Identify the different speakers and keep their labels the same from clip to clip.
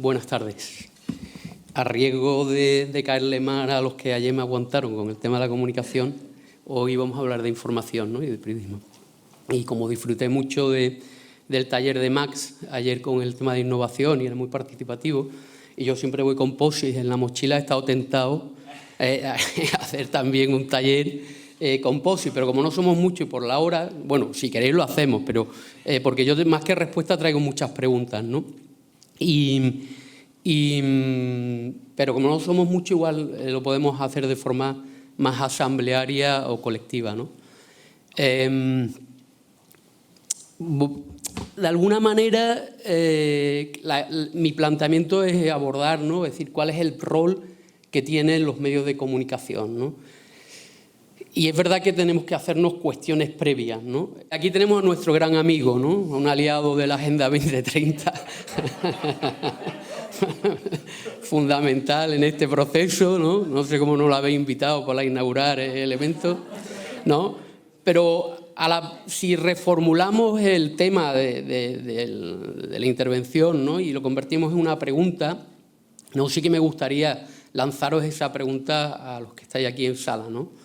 Speaker 1: Buenas tardes. A riesgo de caerle mal a los que ayer me aguantaron con el tema de la comunicación, hoy vamos a hablar de información, ¿no? Y de periodismo. Y como disfruté mucho del taller de Max ayer con el tema de innovación y era muy participativo, y yo siempre voy con POSIT en la mochila, he estado tentado a hacer también un taller con POSIT, pero como no somos muchos y por la hora, bueno, si queréis lo hacemos, pero porque yo más que respuesta traigo muchas preguntas, ¿no? Pero como no somos muchos, igual lo podemos hacer de forma más asamblearia o colectiva, ¿no? De alguna manera, mi planteamiento es abordar, ¿no? Es decir, cuál es el rol que tienen los medios de comunicación, ¿no? Y es verdad que tenemos que hacernos cuestiones previas, ¿no? Aquí tenemos a nuestro gran amigo, ¿no? Un aliado de la Agenda 2030, fundamental en este proceso, ¿no? No sé cómo no lo habéis invitado para inaugurar el evento, ¿no? Pero si reformulamos el tema de la intervención, ¿no? Y lo convertimos en una pregunta, no, sí que me gustaría lanzaros esa pregunta a los que estáis aquí en sala, ¿no?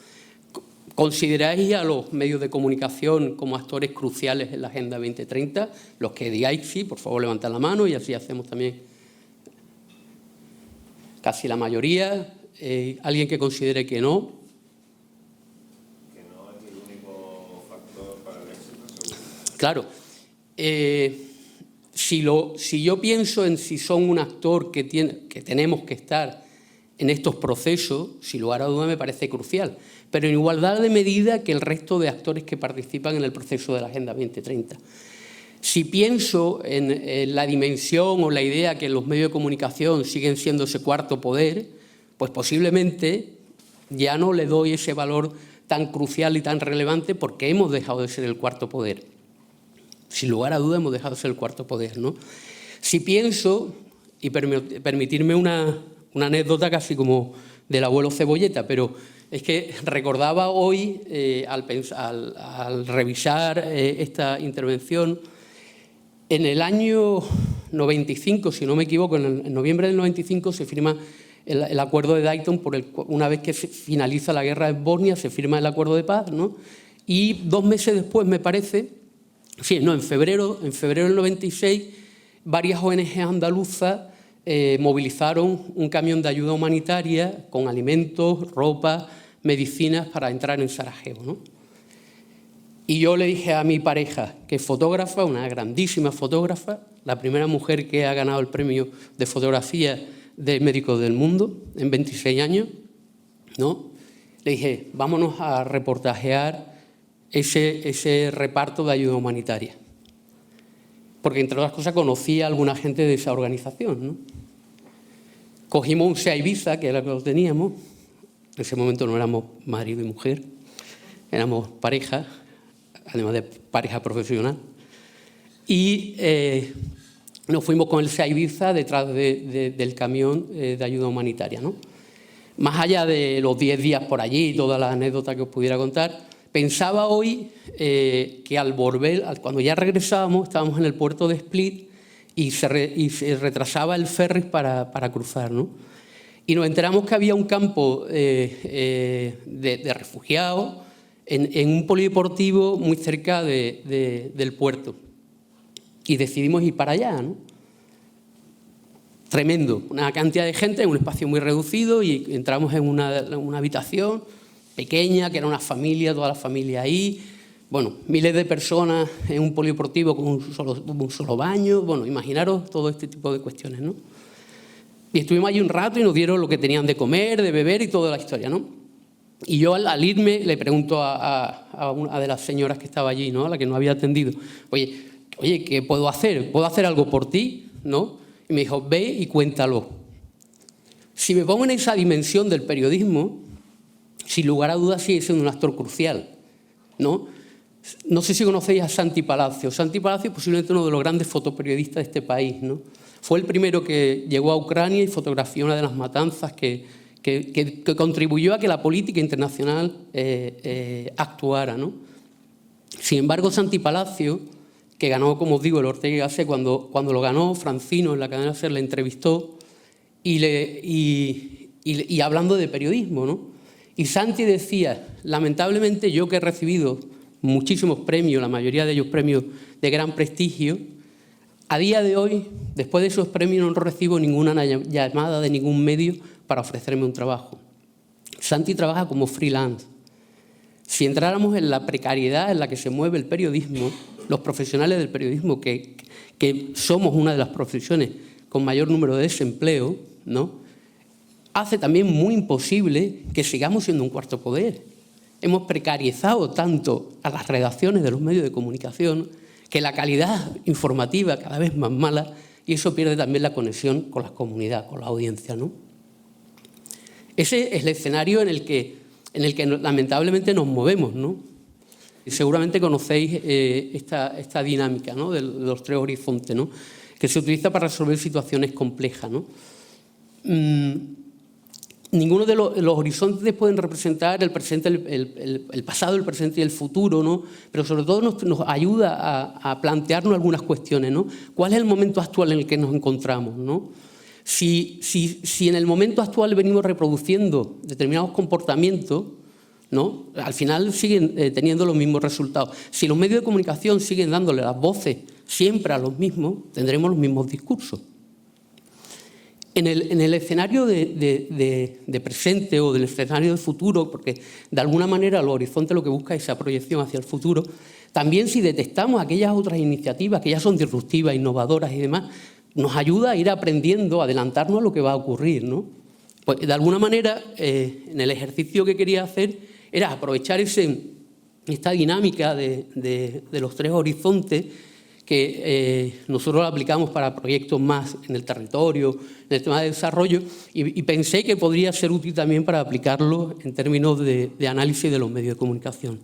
Speaker 1: ¿Consideráis a los medios de comunicación como actores cruciales en la Agenda 2030? Los que digáis sí, por favor levantad la mano y así hacemos también casi la mayoría. ¿Alguien que considere que no?
Speaker 2: Que no es el único factor para el éxito.
Speaker 1: Claro. Si yo pienso en si son un actor que tenemos que estar en estos procesos, sin lugar a duda me parece crucial, pero en igualdad de medida que el resto de actores que participan en el proceso de la Agenda 2030. Si pienso en la dimensión o la idea que los medios de comunicación siguen siendo ese cuarto poder, pues posiblemente ya no le doy ese valor tan crucial y tan relevante porque hemos dejado de ser el cuarto poder. Sin lugar a duda hemos dejado de ser el cuarto poder, ¿no? Si pienso, y permitirme una anécdota casi como del abuelo Cebolleta, pero es que recordaba hoy, al revisar esta intervención, en el año 95, si no me equivoco, en noviembre del 95 se firma el acuerdo de Dayton, una vez que se finaliza la guerra en Bosnia, se firma el acuerdo de paz, ¿no? Y 2 meses después, me parece, en febrero del 96, varias ONG andaluzas movilizaron un camión de ayuda humanitaria con alimentos, ropa, medicinas para entrar en Sarajevo, ¿no? Y yo le dije a mi pareja, que es fotógrafa, una grandísima fotógrafa, la primera mujer que ha ganado el premio de fotografía de Médicos del Mundo en 26 años, ¿no? Le dije, vámonos a reportajear ese reparto de ayuda humanitaria. Porque, entre otras cosas, conocí a alguna gente de esa organización, ¿no? Cogimos un SEA Ibiza, que era lo que teníamos. En ese momento no éramos marido y mujer, éramos pareja, además de pareja profesional. Y nos fuimos con el SEA Ibiza detrás del camión de ayuda humanitaria, ¿no? Más allá de los 10 días por allí y todas las anécdotas que os pudiera contar, pensaba hoy que al volver, cuando ya regresábamos, estábamos en el puerto de Split y se retrasaba el ferry para cruzar, ¿no? Y nos enteramos que había un campo de refugiados en un polideportivo muy cerca del puerto. Y decidimos ir para allá, ¿no? Tremendo, una cantidad de gente en un espacio muy reducido y entramos en una habitación pequeña, que era una familia, toda la familia ahí. Bueno, miles de personas en un polideportivo con un solo baño. Bueno, imaginaros todo este tipo de cuestiones, ¿no? Y estuvimos allí un rato y nos dieron lo que tenían de comer, de beber y toda la historia, ¿no? Y yo al irme le pregunto a una de las señoras que estaba allí, ¿no? A la que nos había atendido, oye, ¿qué puedo hacer? ¿Puedo hacer algo por ti? ¿No? Y me dijo, ve y cuéntalo. Si me pongo en esa dimensión del periodismo, sin lugar a dudas sigue siendo un actor crucial, ¿no? No sé si conocéis a Santi Palacio. Santi Palacio es posiblemente uno de los grandes fotoperiodistas de este país, ¿no? Fue el primero que llegó a Ucrania y fotografió una de las matanzas que contribuyó a que la política internacional actuara, ¿no? Sin embargo, Santi Palacio, que ganó, como os digo, el Ortega y Gasset. Cuando lo ganó, Francino en la cadena SER le entrevistó y hablando de periodismo, ¿no? Y Santi decía, lamentablemente yo que he recibido muchísimos premios, la mayoría de ellos premios de gran prestigio, a día de hoy, después de esos premios, no recibo ninguna llamada de ningún medio para ofrecerme un trabajo. Santi trabaja como freelance. Si entráramos en la precariedad en la que se mueve el periodismo, los profesionales del periodismo, que somos una de las profesiones con mayor número de desempleo, ¿no?, hace también muy imposible que sigamos siendo un cuarto poder. Hemos precarizado tanto a las redacciones de los medios de comunicación que la calidad informativa cada vez más mala, y eso pierde también la conexión con la comunidad, con la audiencia, ¿no? Ese es el escenario en el que lamentablemente nos movemos, ¿no? Y seguramente conocéis esta dinámica, ¿no?, de los tres horizontes, ¿no?, que se utiliza para resolver situaciones complejas, ¿no? Ninguno de los horizontes pueden representar el presente, el pasado, el presente y el futuro, ¿no? Pero sobre todo nos ayuda a plantearnos algunas cuestiones, ¿no? ¿Cuál es el momento actual en el que nos encontramos, ¿no? Si en el momento actual venimos reproduciendo determinados comportamientos, ¿no?, al final siguen teniendo los mismos resultados. Si los medios de comunicación siguen dándole las voces siempre a los mismos, tendremos los mismos discursos. En el escenario de presente o del escenario de futuro, porque de alguna manera el horizonte lo que busca es esa proyección hacia el futuro, también si detectamos aquellas otras iniciativas que ya son disruptivas, innovadoras y demás, nos ayuda a ir aprendiendo, a adelantarnos a lo que va a ocurrir, ¿no? Pues de alguna manera, en el ejercicio que quería hacer era aprovechar esta dinámica de los tres horizontes que nosotros lo aplicamos para proyectos más en el territorio, en el tema de desarrollo, y pensé que podría ser útil también para aplicarlo en términos de análisis de los medios de comunicación.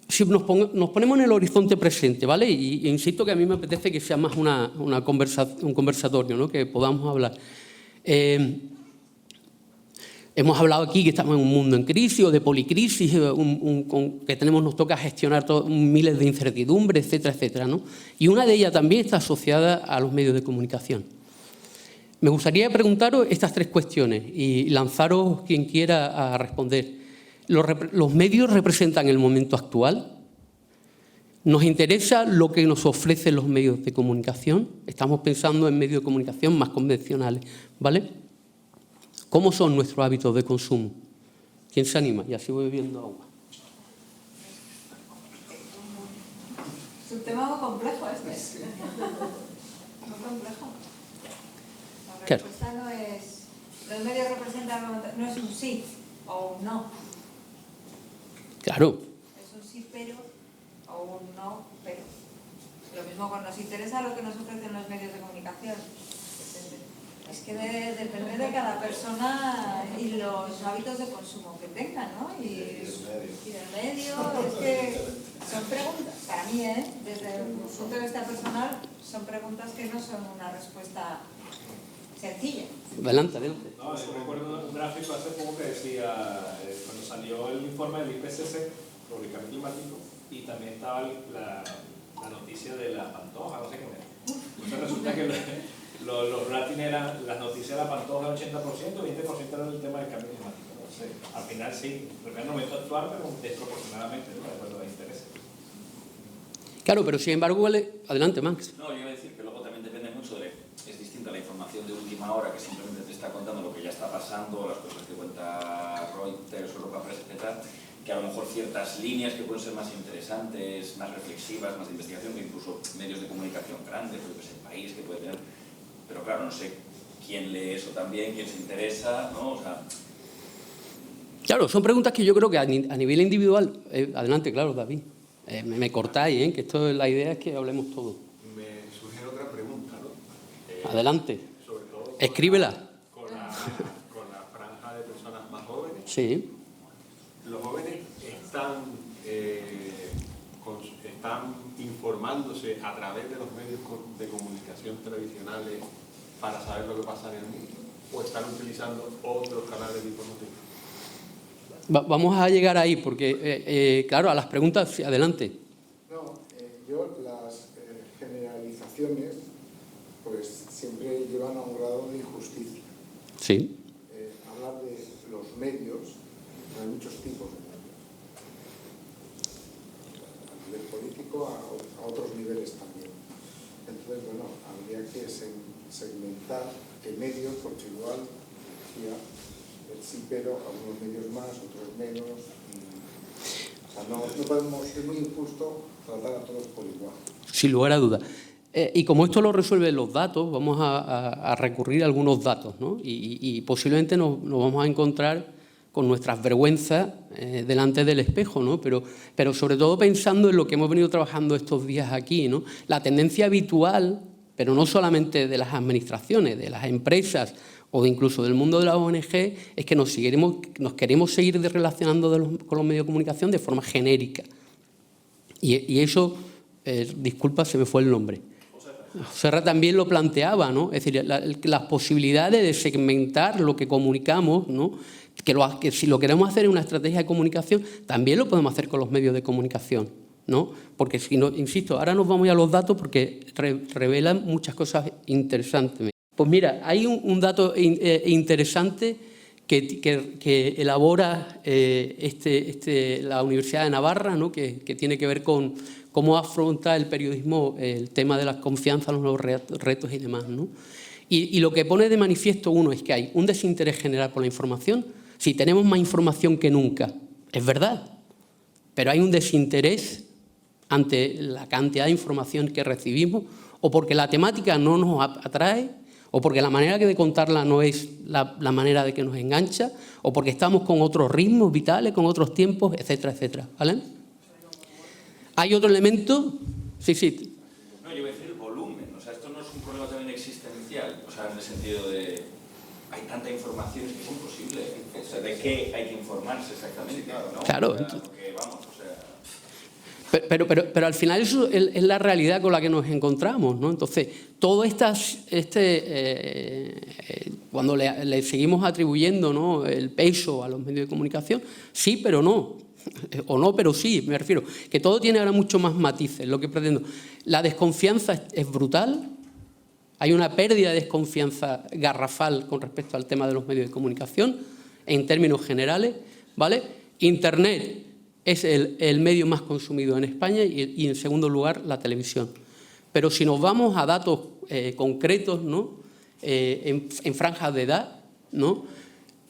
Speaker 1: Si nos ponemos en el horizonte presente, ¿vale? Y insisto que a mí me apetece que sea más un conversatorio, ¿no?, que podamos hablar. Hemos hablado aquí que estamos en un mundo en crisis o de policrisis, que nos toca gestionar miles de incertidumbres, etcétera, etcétera, ¿no? Y una de ellas también está asociada a los medios de comunicación. Me gustaría preguntaros estas tres cuestiones y lanzaros quien quiera a responder. ¿Los medios representan el momento actual? ¿Nos interesa lo que nos ofrecen los medios de comunicación? Estamos pensando en medios de comunicación más convencionales, ¿vale? ¿Cómo son nuestros hábitos de consumo? ¿Quién se anima? Y así voy bebiendo agua.
Speaker 3: Es un tema muy complejo este. Muy complejo. La respuesta no es... Los medios representan... No es un sí o un no.
Speaker 1: Claro.
Speaker 3: Es un sí pero o un no pero. Lo mismo cuando nos interesa lo que nos ofrecen los medios de comunicación. Es que depende de cada persona y los hábitos de consumo que tengan, ¿no? Y del medio, es que son preguntas, para mí, desde un punto de vista personal, son preguntas que no son una respuesta sencilla.
Speaker 1: Adelante.
Speaker 2: No, yo recuerdo un gráfico hace poco que decía, cuando salió el informe del IPCC sobre el cambio climático, y también estaba la noticia de la Pantoja, no sé qué me... Entonces resulta que los ratings eran, las noticias de la Pantoja 80%, 20% era el tema del cambio climático. Entonces, al final sí, porque es el momento de actuar, pero desproporcionadamente, ¿no?, de acuerdo a los intereses.
Speaker 1: Claro, pero sin embargo, adelante, Max.
Speaker 4: No, yo iba a decir que luego también depende mucho es distinta la información de última hora, que simplemente te está contando lo que ya está pasando, las cosas que cuenta Reuters, Europa Press, etc., que a lo mejor ciertas líneas que pueden ser más interesantes, más reflexivas, más de investigación, que incluso medios de comunicación grandes, porque es el país que puede tener. Pero claro, no sé quién lee eso también, quién se interesa, ¿no? O sea...
Speaker 1: Claro, son preguntas que yo creo que a nivel individual... adelante, claro, David. Me cortáis, que la idea es que hablemos todos.
Speaker 5: Me surge otra pregunta, ¿no?
Speaker 1: Adelante.
Speaker 5: Sobre todo
Speaker 1: escríbela.
Speaker 5: Con la franja de personas más jóvenes.
Speaker 1: Sí.
Speaker 5: Los jóvenes están informándose a través de los medios de comunicación tradicionales para saber lo que pasa en el mundo, o están utilizando otros canales de información.
Speaker 1: Vamos a llegar ahí, porque, claro, a las preguntas, sí, adelante.
Speaker 6: No, yo pero las generalizaciones pues siempre llevan a un grado de injusticia.
Speaker 1: Sí.
Speaker 6: Hablar de los medios, hay muchos tipos de medios. A nivel político, a otros niveles también. Entonces, bueno, habría que segmentar qué medios, porque igual decía el sí, pero algunos medios más, otros menos. O sea, no podemos, es muy injusto tratar a todos por igual.
Speaker 1: Sin lugar a dudas. Y como esto lo resuelven los datos, vamos a recurrir a algunos datos, ¿no? Y posiblemente nos vamos a encontrar con nuestras vergüenzas delante del espejo, ¿no? Pero sobre todo pensando en lo que hemos venido trabajando estos días aquí, ¿no? La tendencia habitual, pero no solamente de las administraciones, de las empresas o incluso del mundo de la ONG, es que nos queremos seguir relacionando con los medios de comunicación de forma genérica. Y eso, disculpa, se me fue el nombre. Serra también lo planteaba, ¿no? Es decir, las posibilidades de segmentar lo que comunicamos, ¿no? Que si lo queremos hacer en una estrategia de comunicación, también lo podemos hacer con los medios de comunicación, ¿no? Porque si no, insisto, ahora nos vamos a los datos porque revelan muchas cosas interesantes. Pues mira, hay un dato interesante que elabora la Universidad de Navarra, ¿no? que tiene que ver con cómo afronta el periodismo el tema de la confianza, los nuevos retos y demás, ¿no? Y lo que pone de manifiesto uno es que hay un desinterés general por la información. Si tenemos más información que nunca, es verdad, pero hay un desinterés ante la cantidad de información que recibimos, o porque la temática no nos atrae, o porque la manera de contarla no es la manera de que nos engancha, o porque estamos con otros ritmos vitales, con otros tiempos, etcétera, etcétera. ¿Vale? ¿Hay otro elemento? Sí.
Speaker 4: No, yo voy a decir el volumen. O sea, esto no es un problema también existencial. O sea, en el sentido de hay tanta información que es imposible. O sea, ¿de qué hay que informarse exactamente? ¿No?
Speaker 1: Claro.
Speaker 4: O sea, porque, vamos, o sea...
Speaker 1: Pero al final eso es la realidad con la que nos encontramos, ¿no? Entonces, todo cuando le seguimos atribuyendo, ¿no?, el peso a los medios de comunicación, sí, pero no. O no, pero sí, me refiero, que todo tiene ahora mucho más matices, lo que pretendo. La desconfianza es brutal, hay una pérdida de desconfianza garrafal con respecto al tema de los medios de comunicación, en términos generales, ¿vale? Internet es el medio más consumido en España y en segundo lugar la televisión. Pero si nos vamos a datos concretos, ¿no?, en franjas de edad, ¿no?,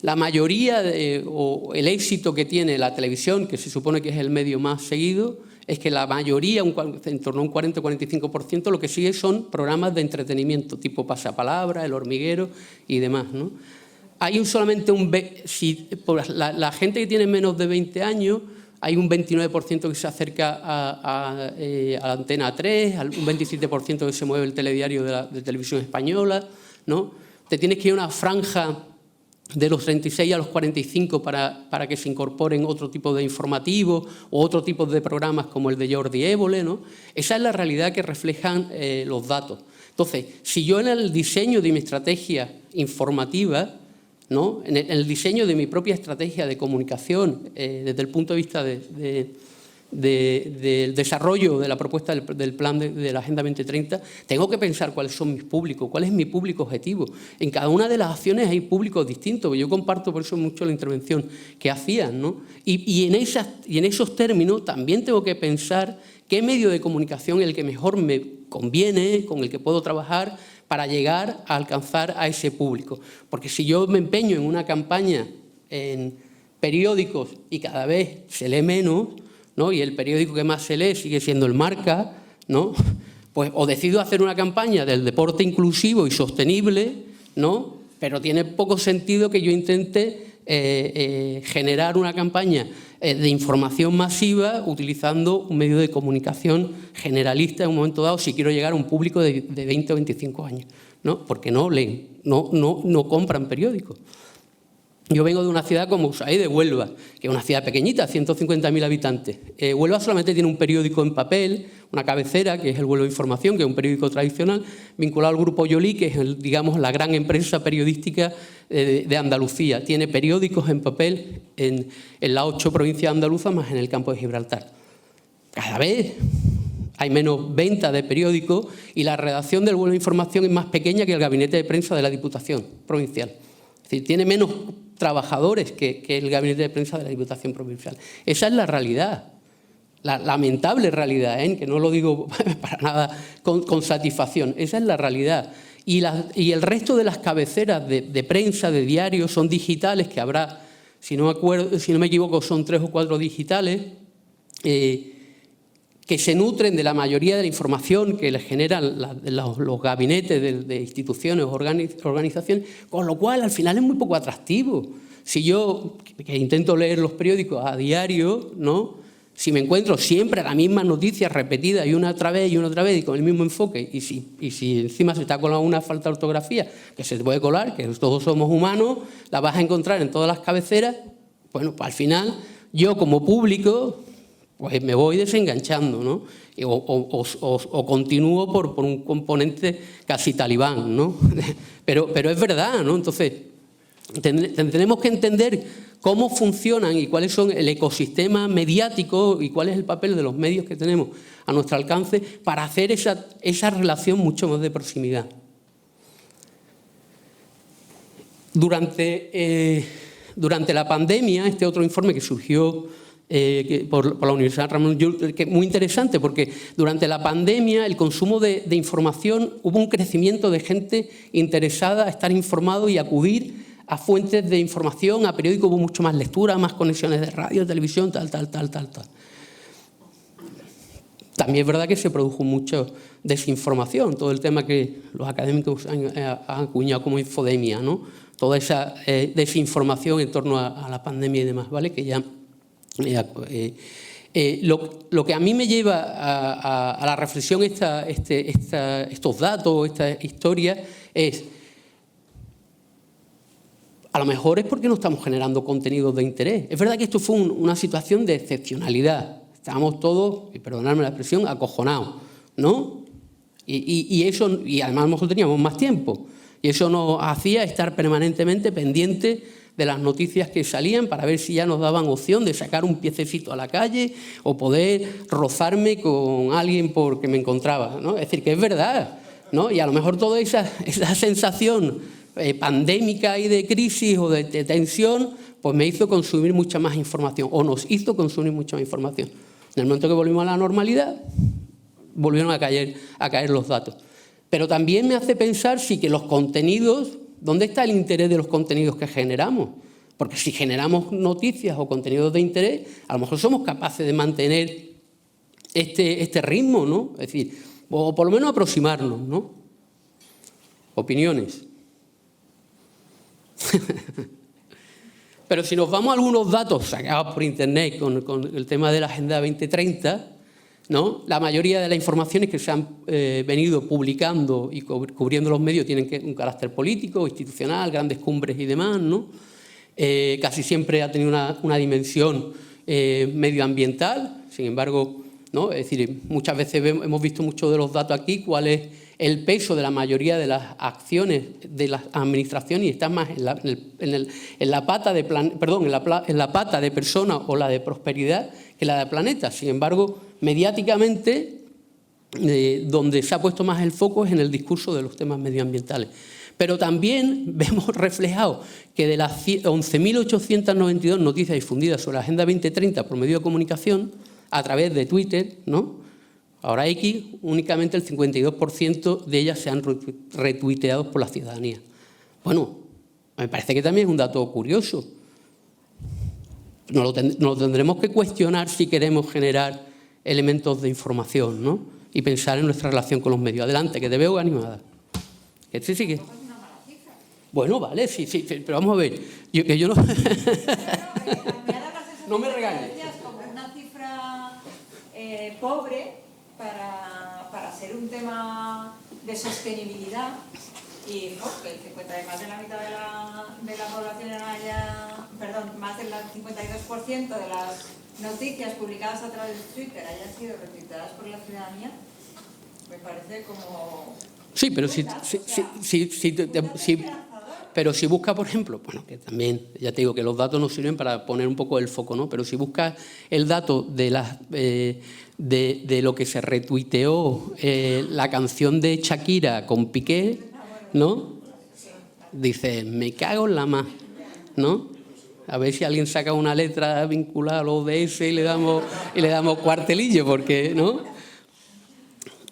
Speaker 1: la mayoría o el éxito que tiene la televisión, que se supone que es el medio más seguido, es que la mayoría, en torno a un 40 o 45%, lo que sigue son programas de entretenimiento, tipo Pasapalabra, El Hormiguero y demás, ¿no? Hay solamente la gente que tiene menos de 20 años, hay un 29% que se acerca a Antena 3, un 27% que se mueve el telediario de Televisión Española, ¿no? Te tienes que ir a una franja de los 36 a los 45 para que se incorporen otro tipo de informativos o otro tipo de programas como el de Jordi Évole, ¿no? Esa es la realidad que reflejan los datos. Entonces, si yo en el diseño de mi estrategia informativa, ¿no?, en el diseño de mi propia estrategia de comunicación, desde el punto de vista del desarrollo de la propuesta del plan de la Agenda 2030, tengo que pensar cuáles son mis públicos, cuál es mi público objetivo. En cada una de las acciones hay públicos distintos. Yo comparto por eso mucho la intervención que hacían, ¿no? Y en esos términos también tengo que pensar qué medio de comunicación es el que mejor me conviene, con el que puedo trabajar para llegar a alcanzar a ese público. Porque si yo me empeño en una campaña en periódicos y cada vez se lee menos, ¿no?, y el periódico que más se lee sigue siendo el Marca, ¿no?, pues o decido hacer una campaña del deporte inclusivo y sostenible, ¿no?, pero tiene poco sentido que yo intente generar una campaña de información masiva utilizando un medio de comunicación generalista en un momento dado si quiero llegar a un público de 20 o 25 años, ¿no?, porque no leen, no compran periódicos. Yo vengo de una ciudad como Usaí de Huelva, que es una ciudad pequeñita, 150.000 habitantes. Huelva solamente tiene un periódico en papel, una cabecera, que es el Huelva de Información, que es un periódico tradicional, vinculado al Grupo Yolí, que es, digamos, la gran empresa periodística de Andalucía. Tiene periódicos en papel en las 8 provincias andaluzas, más en el campo de Gibraltar. Cada vez hay menos venta de periódicos y la redacción del Bulo de Información es más pequeña que el gabinete de prensa de la Diputación Provincial. Es decir, tiene menos trabajadores que el gabinete de prensa de la Diputación Provincial. Esa es la realidad, la lamentable realidad, que no lo digo para nada con satisfacción. Esa es la realidad. Y el resto de las cabeceras de prensa, de diarios, son digitales, que habrá, si no me equivoco, son 3 o 4 digitales, que se nutren de la mayoría de la información que les generan los gabinetes de instituciones o organizaciones, con lo cual al final es muy poco atractivo. Si yo, que intento leer los periódicos a diario, ¿no?, si me encuentro siempre las mismas noticias repetidas y una otra vez y con el mismo enfoque, y si encima se está colando una falta de ortografía, que se te puede colar, que todos somos humanos, la vas a encontrar en todas las cabeceras, bueno, pues al final yo como público pues me voy desenganchando, ¿no? O continúo por un componente casi talibán, ¿no? Pero es verdad, ¿no? Entonces, tenemos que entender cómo funcionan y cuáles son el ecosistema mediático y cuál es el papel de los medios que tenemos a nuestro alcance para hacer esa relación mucho más de proximidad. Durante la pandemia, este otro informe que surgió por la Universidad Ramón Llull, que es muy interesante porque durante la pandemia el consumo de información, hubo un crecimiento de gente interesada a estar informado y acudir a fuentes de información, a periódicos, hubo mucho más lectura, más conexiones de radio, de televisión, tal. También es verdad que se produjo mucha desinformación, todo el tema que los académicos han acuñado como infodemia, ¿no? Toda esa desinformación en torno a la pandemia y demás, ¿vale? Que ya lo que a mí me lleva a la reflexión estos datos, esta historia, es: a lo mejor es porque no estamos generando contenidos de interés. Es verdad que esto fue una situación de excepcionalidad. Estábamos todos, y perdonadme la expresión, acojonados, ¿no? Y además a lo mejor teníamos más tiempo. Y eso nos hacía estar permanentemente pendientes de las noticias que salían para ver si ya nos daban opción de sacar un piececito a la calle o poder rozarme con alguien porque me encontraba, ¿no? Es decir, que es verdad, ¿no? Y a lo mejor toda esa sensación pandémica y de crisis o de tensión, pues me hizo consumir mucha más información, o nos hizo consumir mucha más información. En el momento que volvimos a la normalidad, volvieron a caer los datos. Pero también me hace pensar si que los contenidos, ¿dónde está el interés de los contenidos que generamos? Porque si generamos noticias o contenidos de interés, a lo mejor somos capaces de mantener este ritmo, ¿no? Es decir, o por lo menos aproximarnos, ¿no? Opiniones. Pero si nos vamos a algunos datos sacados por internet con el tema de la Agenda 2030, ¿no?, la mayoría de las informaciones que se han venido publicando y cubriendo los medios tienen un carácter político, institucional, grandes cumbres y demás, ¿no? Casi siempre ha tenido una dimensión medioambiental, sin embargo, ¿no? Es decir, muchas veces hemos visto muchos de los datos aquí, cuál es el peso de la mayoría de las acciones de las administraciones, y está más en la pata de persona o la de prosperidad que la de planeta. Sin embargo, mediáticamente, donde se ha puesto más el foco es en el discurso de los temas medioambientales. Pero también vemos reflejado que de las 11.892 noticias difundidas sobre la Agenda 2030 por medio de comunicación, a través de Twitter, ¿no?, ahora X, únicamente el 52% de ellas se han retuiteado por la ciudadanía. Bueno, me parece que también es un dato curioso. Nos lo tendremos que cuestionar si queremos generar elementos de información, ¿no?, y pensar en nuestra relación con los medios. Adelante, que te veo animada. Que sí, sí que... Bueno, vale, sí, pero vamos a ver. Yo no... No me regañes.
Speaker 3: Como una cifra pobre para ser un tema de sostenibilidad, y ¿no?, que más de la mitad de la población haya, perdón, más del 52% de las noticias publicadas a través de Twitter hayan sido retuiteadas por la ciudadanía, me parece como...
Speaker 1: Sí, pero Pero si buscas, por ejemplo, bueno, que también, ya te digo que los datos nos sirven para poner un poco el foco, ¿no? Pero si buscas el dato de lo que se retuiteó la canción de Shakira con Piqué, ¿no? Dices, me cago en la más, ¿no? A ver si alguien saca una letra vinculada a los ODS y le damos cuartelillo, porque, ¿no?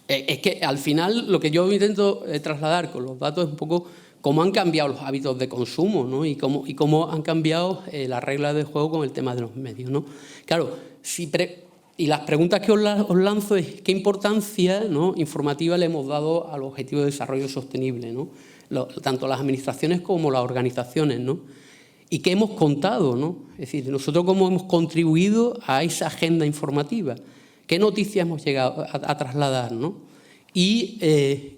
Speaker 1: Es que al final lo que yo intento trasladar con los datos es un poco cómo han cambiado los hábitos de consumo, ¿no? y cómo han cambiado las reglas de juego con el tema de los medios, ¿no? Claro, y las preguntas que os lanzo es qué importancia, ¿no?, informativa le hemos dado al objetivo de desarrollo sostenible, ¿no? Tanto las administraciones como las organizaciones, ¿no? Y qué hemos contado, ¿no? Es decir, nosotros cómo hemos contribuido a esa agenda informativa, qué noticias hemos llegado a trasladar, ¿no? Y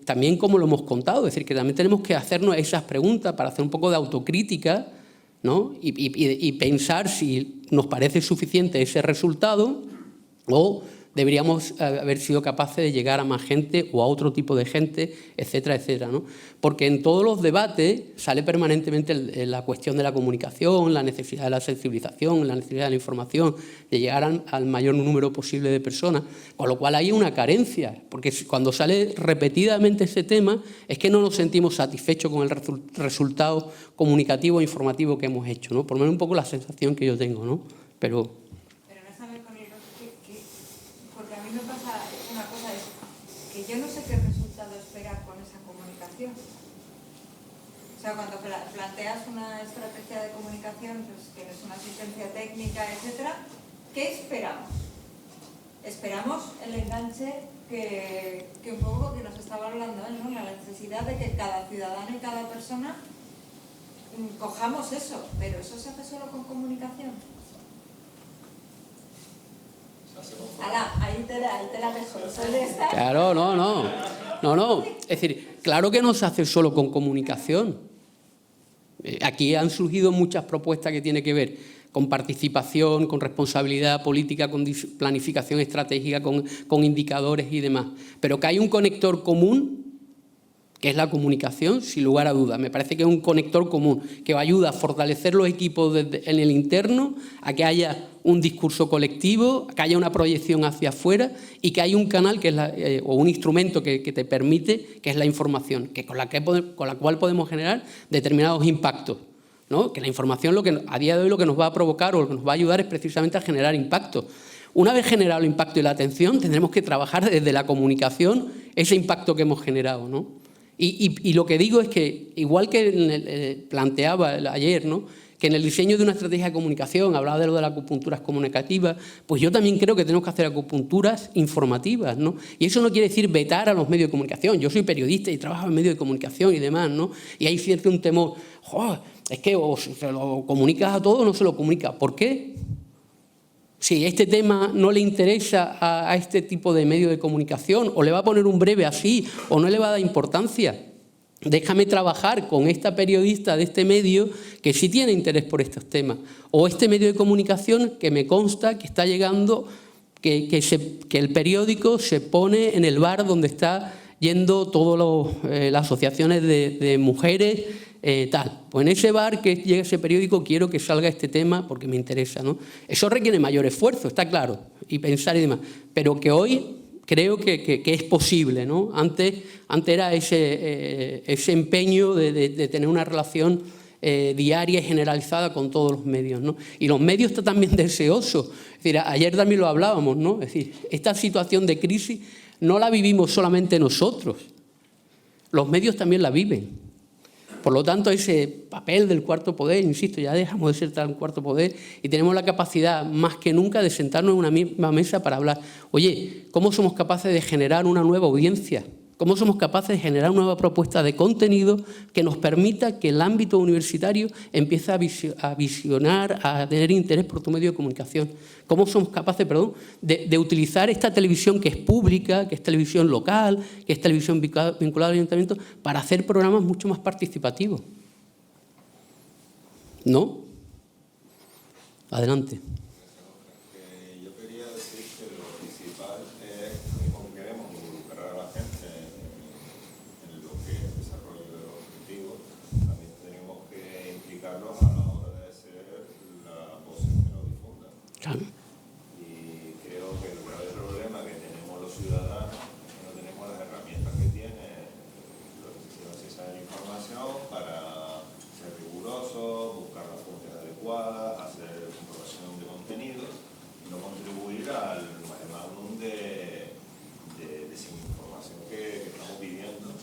Speaker 1: también cómo lo hemos contado, es decir, que también tenemos que hacernos esas preguntas para hacer un poco de autocrítica, ¿no? Y pensar si nos parece suficiente ese resultado o deberíamos haber sido capaces de llegar a más gente o a otro tipo de gente, etcétera, etcétera, ¿no? Porque en todos los debates sale permanentemente la cuestión de la comunicación, la necesidad de la sensibilización, la necesidad de la información, de llegar al mayor número posible de personas, con lo cual hay una carencia, porque cuando sale repetidamente ese tema es que no nos sentimos satisfechos con el resultado comunicativo e informativo que hemos hecho, ¿no? Por lo menos un poco la sensación que yo tengo, ¿no? Pero
Speaker 3: me pasa una cosa, es que yo no sé qué resultado esperar con esa comunicación. O sea, cuando planteas una estrategia de comunicación, pues tienes una asistencia técnica, etcétera, ¿qué esperamos? Esperamos el enganche que un poco que nos estaba hablando, ¿no? La necesidad de que cada ciudadano y cada persona cojamos eso, pero ¿eso se hace solo con comunicación? Ahí te la dejo.
Speaker 1: Claro, no. Es decir, claro que no se hace solo con comunicación. Aquí han surgido muchas propuestas que tienen que ver con participación, con responsabilidad política, con planificación estratégica, con indicadores y demás. Pero que hay un conector común, que es la comunicación, sin lugar a dudas. Me parece que es un conector común que ayuda a fortalecer los equipos en el interno, a que haya un discurso colectivo, a que haya una proyección hacia afuera y que haya un canal que es o un instrumento que te permite, que es la información, con la cual podemos generar determinados impactos, ¿no? Que la información a día de hoy lo que nos va a provocar o lo que nos va a ayudar es precisamente a generar impactos. Una vez generado el impacto y la atención, tendremos que trabajar desde la comunicación ese impacto que hemos generado, ¿no? Y lo que digo es que, igual que planteaba ayer, ¿no?, que en el diseño de una estrategia de comunicación hablaba de lo de las acupunturas comunicativas, pues yo también creo que tenemos que hacer acupunturas informativas, ¿no? Y eso no quiere decir vetar a los medios de comunicación. Yo soy periodista y trabajo en medios de comunicación y demás, ¿no? Y hay cierto un temor, es que o se lo comunicas a todos o no se lo comunicas. ¿Por qué? Si este tema no le interesa a este tipo de medio de comunicación, o le va a poner un breve así, o no le va a dar importancia, déjame trabajar con esta periodista de este medio que sí tiene interés por estos temas, o este medio de comunicación que me consta que está llegando, que el periódico se pone en el bar donde está yendo todas las asociaciones de mujeres, tal. Pues en ese bar que llega ese periódico quiero que salga este tema porque me interesa, ¿no? Eso requiere mayor esfuerzo, está claro, y pensar y demás, pero que hoy creo que es posible, ¿no? Antes era ese empeño de tener una relación diaria y generalizada con todos los medios, ¿no? Y los medios están también deseosos. Es decir, ayer también lo hablábamos, ¿no? Es decir, esta situación de crisis no la vivimos solamente nosotros, los medios también la viven. Por lo tanto, ese papel del cuarto poder, insisto, ya dejamos de ser tan cuarto poder y tenemos la capacidad más que nunca de sentarnos en una misma mesa para hablar. Oye, ¿cómo somos capaces de generar una nueva audiencia? ¿Cómo somos capaces de generar una nueva propuesta de contenido que nos permita que el ámbito universitario empiece a visionar, a tener interés por tu medio de comunicación? ¿Cómo somos capaces, de utilizar esta televisión que es pública, que es televisión local, que es televisión vinculada al ayuntamiento, para hacer programas mucho más participativos? ¿No? Adelante.
Speaker 7: Yo quería decir que lo principal es cómo queremos involucrar a la gente en lo que es el desarrollo de los objetivos. También tenemos ciudadanos no tenemos las herramientas que tiene los acceso a la información para ser rigurosos, buscar las fuentes adecuadas, hacer comprobación de contenidos y no contribuir al maremágnum de desinformación que estamos viviendo.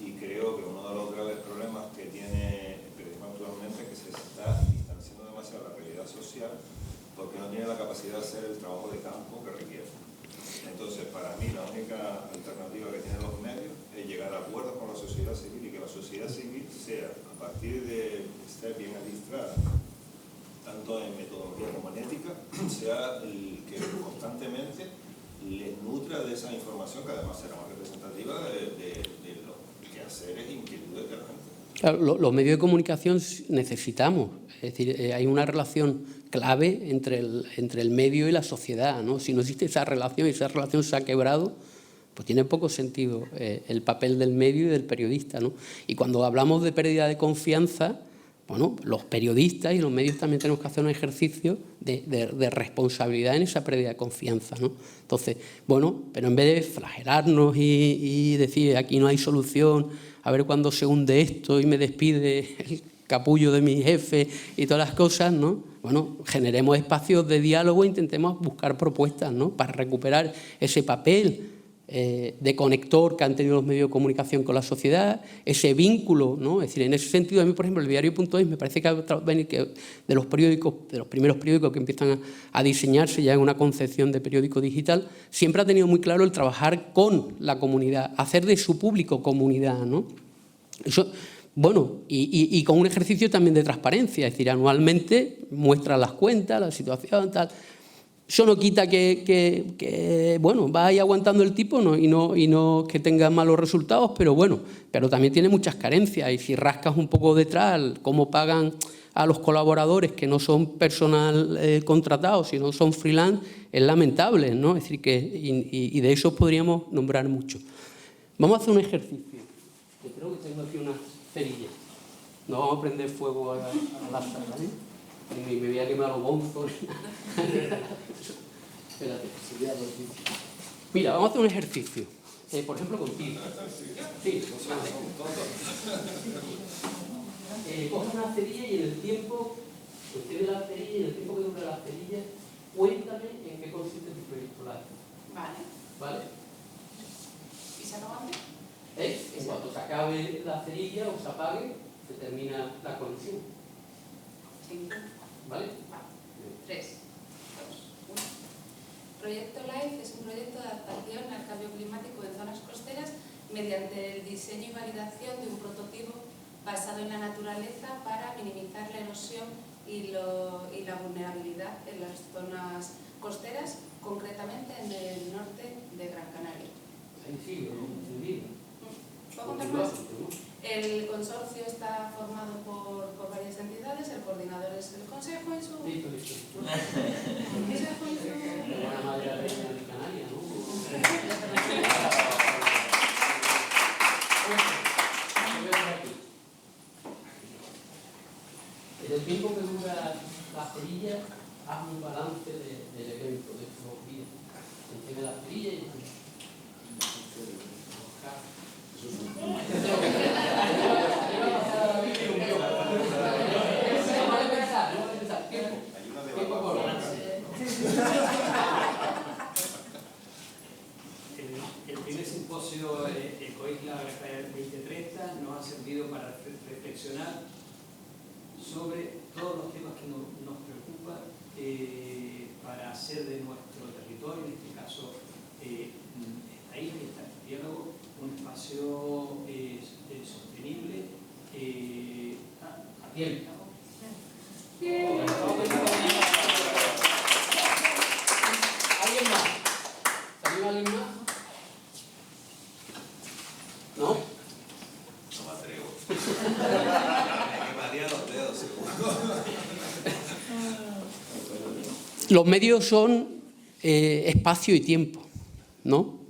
Speaker 7: Y creo que uno de los graves problemas que tiene el periodismo actualmente es que se está distanciando demasiado de la realidad social porque no tiene la capacidad de hacer el trabajo de campo que requiere. Entonces, para mí, la única alternativa que tienen los medios es llegar a acuerdos con la sociedad civil y que la sociedad civil sea, a partir de estar bien adiestrada, tanto en metodología como en ética, sea el que constantemente les nutra de esa información que además será más representativa de los quehaceres e inquietudes de la gente.
Speaker 1: Claro, los medios de comunicación necesitamos, es decir, hay una relación clave entre el medio y la sociedad, ¿no? Si no existe esa relación y esa relación se ha quebrado, pues tiene poco sentido el papel del medio y del periodista, ¿no? Y cuando hablamos de pérdida de confianza, bueno, los periodistas y los medios también tenemos que hacer un ejercicio de responsabilidad en esa pérdida de confianza, ¿no? Entonces, bueno, pero en vez de flagelarnos y decir aquí no hay solución, a ver cuándo se hunde esto y me despide el capullo de mi jefe y todas las cosas, ¿no? Bueno, generemos espacios de diálogo e intentemos buscar propuestas, ¿no? Para recuperar ese papel de conector que han tenido los medios de comunicación con la sociedad, ese vínculo, ¿no? Es decir, en ese sentido, a mí, por ejemplo, el diario.es me parece que de los primeros periódicos que empiezan a diseñarse ya en una concepción de periódico digital, siempre ha tenido muy claro el trabajar con la comunidad, hacer de su público comunidad, ¿no? Eso, bueno, y con un ejercicio también de transparencia, es decir, anualmente muestran las cuentas, la situación, tal. Eso no quita que bueno, va ahí aguantando el tipo, ¿no? y no que tenga malos resultados, pero bueno, pero también tiene muchas carencias y si rascas un poco detrás cómo pagan a los colaboradores que no son personal contratado, sino son freelance, es lamentable, ¿no? Es decir, y de eso podríamos nombrar mucho. Vamos a hacer un ejercicio. Yo creo que tengo aquí unas cerillas. No vamos a prender fuego a la sala, ¿vale? Ni me voy a quemar los bonzos. Espérate. Mira, vamos a hacer un ejercicio. Por ejemplo, contigo. Sí, coge una cerilla y en el tiempo que tiene la cerilla y en el tiempo que dura la cerilla, cuéntame en qué consiste tu proyecto live. ¿Vale?
Speaker 8: ¿Y se acaba antes?
Speaker 1: En cuanto se acabe la cerilla o se apague, se termina la conexión.
Speaker 8: 5.
Speaker 1: ¿Vale?
Speaker 8: 3, 2, 1. Proyecto LIFE es un proyecto de adaptación al cambio climático en zonas costeras mediante el diseño y validación de un prototipo basado en la naturaleza para minimizar la erosión y la vulnerabilidad en las zonas costeras, concretamente en el norte de Gran Canaria.
Speaker 1: Sí,
Speaker 8: ¿Puedo contar más? El consorcio está formado por varias entidades, el coordinador es el Consejo en su...
Speaker 1: Listo. Buena madre de Canaria, ¿no? En el tiempo que dura la cerilla, haz un balance del evento de estos días. Enciende la cerilla y...
Speaker 9: El primer simposio Ecoisla 2030 nos ha servido para reflexionar sobre todos los temas que nos preocupan para hacer de nuestro territorio, en este caso esta isla y este archipiélago, un espacio sostenible a tiempo.
Speaker 1: ¿Alguien más? ¿Salió alguien más? ¿No?
Speaker 7: No me atrevo. Me quemaría los dedos, seguro.
Speaker 1: Los medios son espacio y tiempo, ¿no?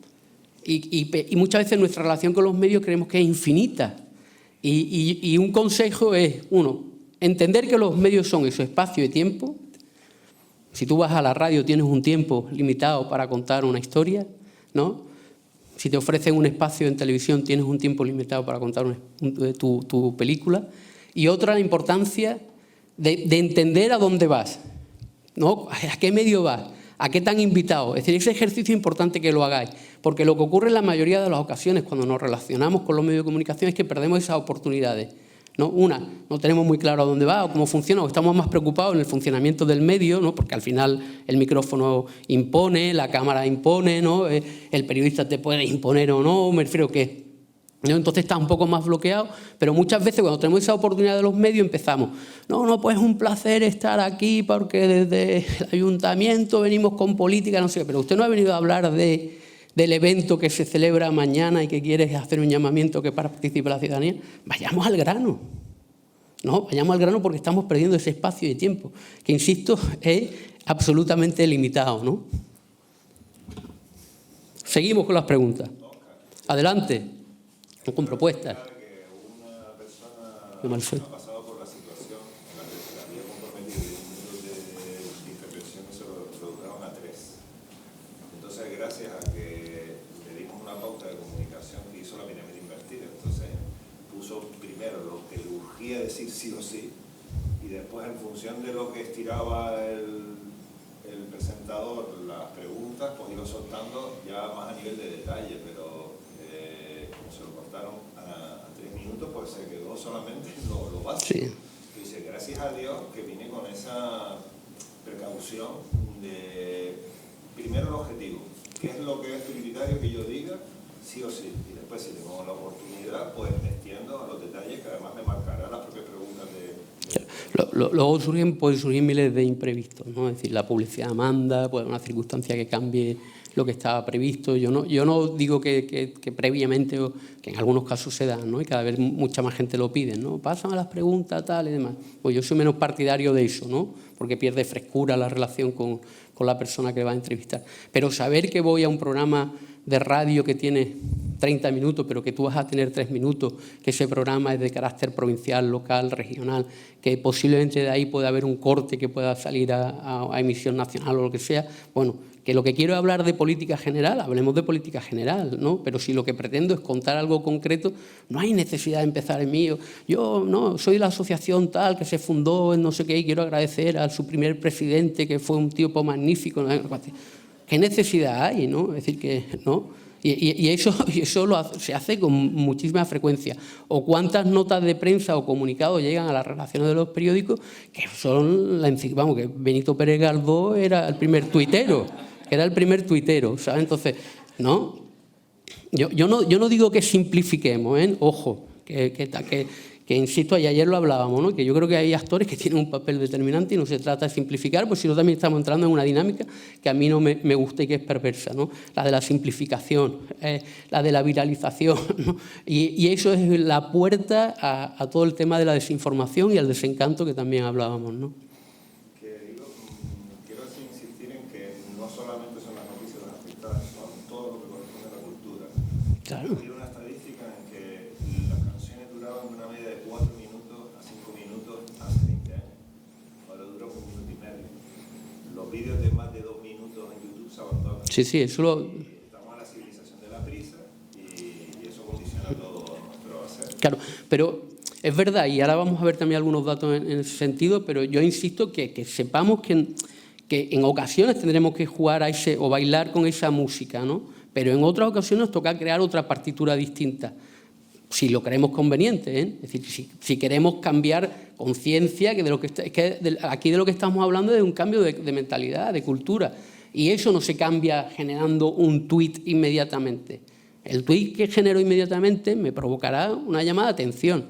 Speaker 1: Y muchas veces nuestra relación con los medios creemos que es infinita. Y un consejo es, uno, entender que los medios son eso, espacio y tiempo. Si tú vas a la radio tienes un tiempo limitado para contar una historia, ¿no? Si te ofrecen un espacio en televisión, tienes un tiempo limitado para contar tu película. Y otra, la importancia de entender a dónde vas, ¿no? ¿A qué medio vas? ¿A qué te han invitado? Es decir, ese ejercicio es importante que lo hagáis, porque lo que ocurre en la mayoría de las ocasiones cuando nos relacionamos con los medios de comunicación es que perdemos esas oportunidades, ¿no? Una, no tenemos muy claro a dónde va o cómo funciona, o estamos más preocupados en el funcionamiento del medio, ¿no? Porque al final el micrófono impone, la cámara impone, ¿no? El periodista te puede imponer o no, me refiero que, ¿no? Entonces está un poco más bloqueado, pero muchas veces cuando tenemos esa oportunidad de los medios empezamos, no, pues es un placer estar aquí porque desde el ayuntamiento venimos con política, no sé qué, pero usted no ha venido a hablar del evento que se celebra mañana y que quiere hacer un llamamiento que para participe la ciudadanía. Vayamos al grano, ¿no? Vayamos al grano porque estamos perdiendo ese espacio y tiempo, que insisto, es absolutamente limitado, ¿no? Seguimos con las preguntas. Adelante. Con propuestas.
Speaker 7: Que una persona
Speaker 1: Qué mal fue.
Speaker 7: ha pasado por la situación en la que se había comprometido 10 minutos de intervención y se lo redujeron a 3. Entonces, gracias a que le dimos una pauta de comunicación que hizo la pirámide invertida, entonces puso primero lo que le urgía decir sí o sí, y después en función de lo que estiraba el presentador las preguntas, pues iba soltando ya más a nivel de detalle, pero se lo cortaron a 3 minutos, pues se quedó solamente lo básico.
Speaker 1: Sí.
Speaker 7: Y dice, gracias a Dios que vine con esa precaución de, primero el objetivo, qué es lo que es prioritario que yo diga, sí o sí. Y después, si tengo la oportunidad, pues me extiendo a los detalles que además me marcarán las propias preguntas
Speaker 1: Luego pueden surgir miles de imprevistos, ¿no? Es decir, la publicidad manda, puede haber una circunstancia que cambie lo que estaba previsto. Yo no digo que previamente, o que en algunos casos se dan, ¿no? Y cada vez mucha más gente lo pide, ¿no? Pásame las preguntas, tal y demás. Pues yo soy menos partidario de eso, ¿no? Porque pierde frescura la relación con la persona que va a entrevistar. Pero saber que voy a un programa de radio que tiene 30 minutos, pero que tú vas a tener 3 minutos, que ese programa es de carácter provincial, local, regional, que posiblemente de ahí pueda haber un corte que pueda salir a emisión nacional o lo que sea, bueno, que lo que quiero es hablar de política general, hablemos de política general, ¿no? Pero si lo que pretendo es contar algo concreto, no hay necesidad de empezar en mí. Yo no soy de la asociación tal que se fundó en no sé qué y quiero agradecer a su primer presidente que fue un tipo magnífico. ¿Qué necesidad hay, no? Es decir, que no. Y eso se hace con muchísima frecuencia. O cuántas notas de prensa o comunicados llegan a las redacciones de los periódicos que son vamos, que Benito Pérez Galdós era el primer tuitero. ¿Sabes? Entonces, ¿no? Yo no digo que simplifiquemos, ¿eh? Ojo, que insisto, y ayer lo hablábamos, ¿no? Que yo creo que hay actores que tienen un papel determinante y no se trata de simplificar, pues si no también estamos entrando en una dinámica que a mí no me gusta y que es perversa, ¿no? La de la simplificación, la de la viralización, ¿no? Y eso es la puerta a todo el tema de la desinformación y al desencanto que también hablábamos, ¿no?
Speaker 7: Quiero insistir en que no solamente son las noticias las afectadas, son todo lo que corresponde a la cultura.
Speaker 1: Claro.
Speaker 7: Hay una estadística en que las canciones duraban de una media de 4 minutos a 5 minutos hace 20 años. Ahora dura 1 minuto y medio. Los vídeos de más de 2 minutos en YouTube se abandonan.
Speaker 1: Sí, eso lo...
Speaker 7: Estamos en la civilización de la prisa y eso condiciona todo nuestro hacer.
Speaker 1: Claro, pero es verdad, y ahora vamos a ver también algunos datos en ese sentido, pero yo insisto que sepamos que en ocasiones tendremos que jugar a ese o bailar con esa música, ¿no? Pero en otras ocasiones nos toca crear otra partitura distinta, si lo creemos conveniente, ¿eh? Es decir, si queremos cambiar conciencia, que aquí de lo que estamos hablando es de un cambio de mentalidad, de cultura, y eso no se cambia generando un tuit inmediatamente. El tuit que genero inmediatamente me provocará una llamada de atención,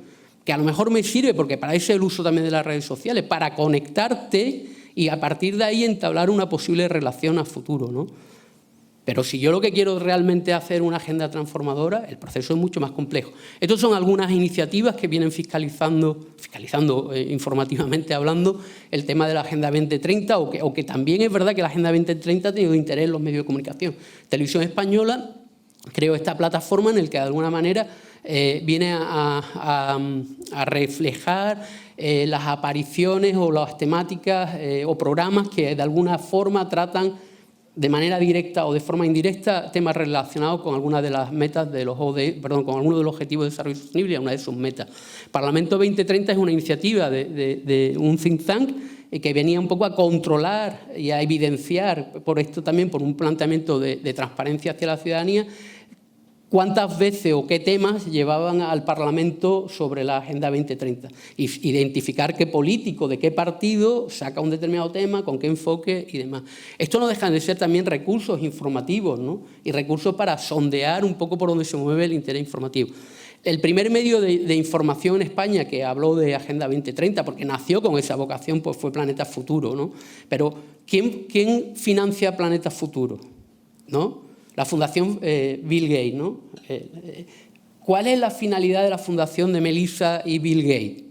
Speaker 1: que a lo mejor me sirve, porque para eso es el uso también de las redes sociales, para conectarte y a partir de ahí entablar una posible relación a futuro, ¿no? Pero si yo lo que quiero es realmente hacer una agenda transformadora, el proceso es mucho más complejo. Estas son algunas iniciativas que vienen fiscalizando informativamente hablando, el tema de la Agenda 2030, o que también es verdad que la Agenda 2030 ha tenido interés en los medios de comunicación. Televisión Española creó esta plataforma en la que de alguna manera viene a reflejar las apariciones o las temáticas o programas que de alguna forma tratan de manera directa o de forma indirecta temas relacionados con algunas de las metas de los con algunos de los objetivos de desarrollo sostenible y una de sus metas. Parlamento 2030 es una iniciativa de un think tank que venía un poco a controlar y a evidenciar, por esto también por un planteamiento de transparencia hacia la ciudadanía, cuántas veces o qué temas llevaban al Parlamento sobre la Agenda 2030. Y identificar qué político, de qué partido saca un determinado tema, con qué enfoque y demás. Esto no dejan de ser también recursos informativos, ¿no? Y recursos para sondear un poco por dónde se mueve el interés informativo. El primer medio de información en España que habló de Agenda 2030, porque nació con esa vocación, pues fue Planeta Futuro, ¿no? Pero ¿quién financia Planeta Futuro? ¿No? La Fundación Bill Gates, ¿no? ¿Cuál es la finalidad de la fundación de Melissa y Bill Gates?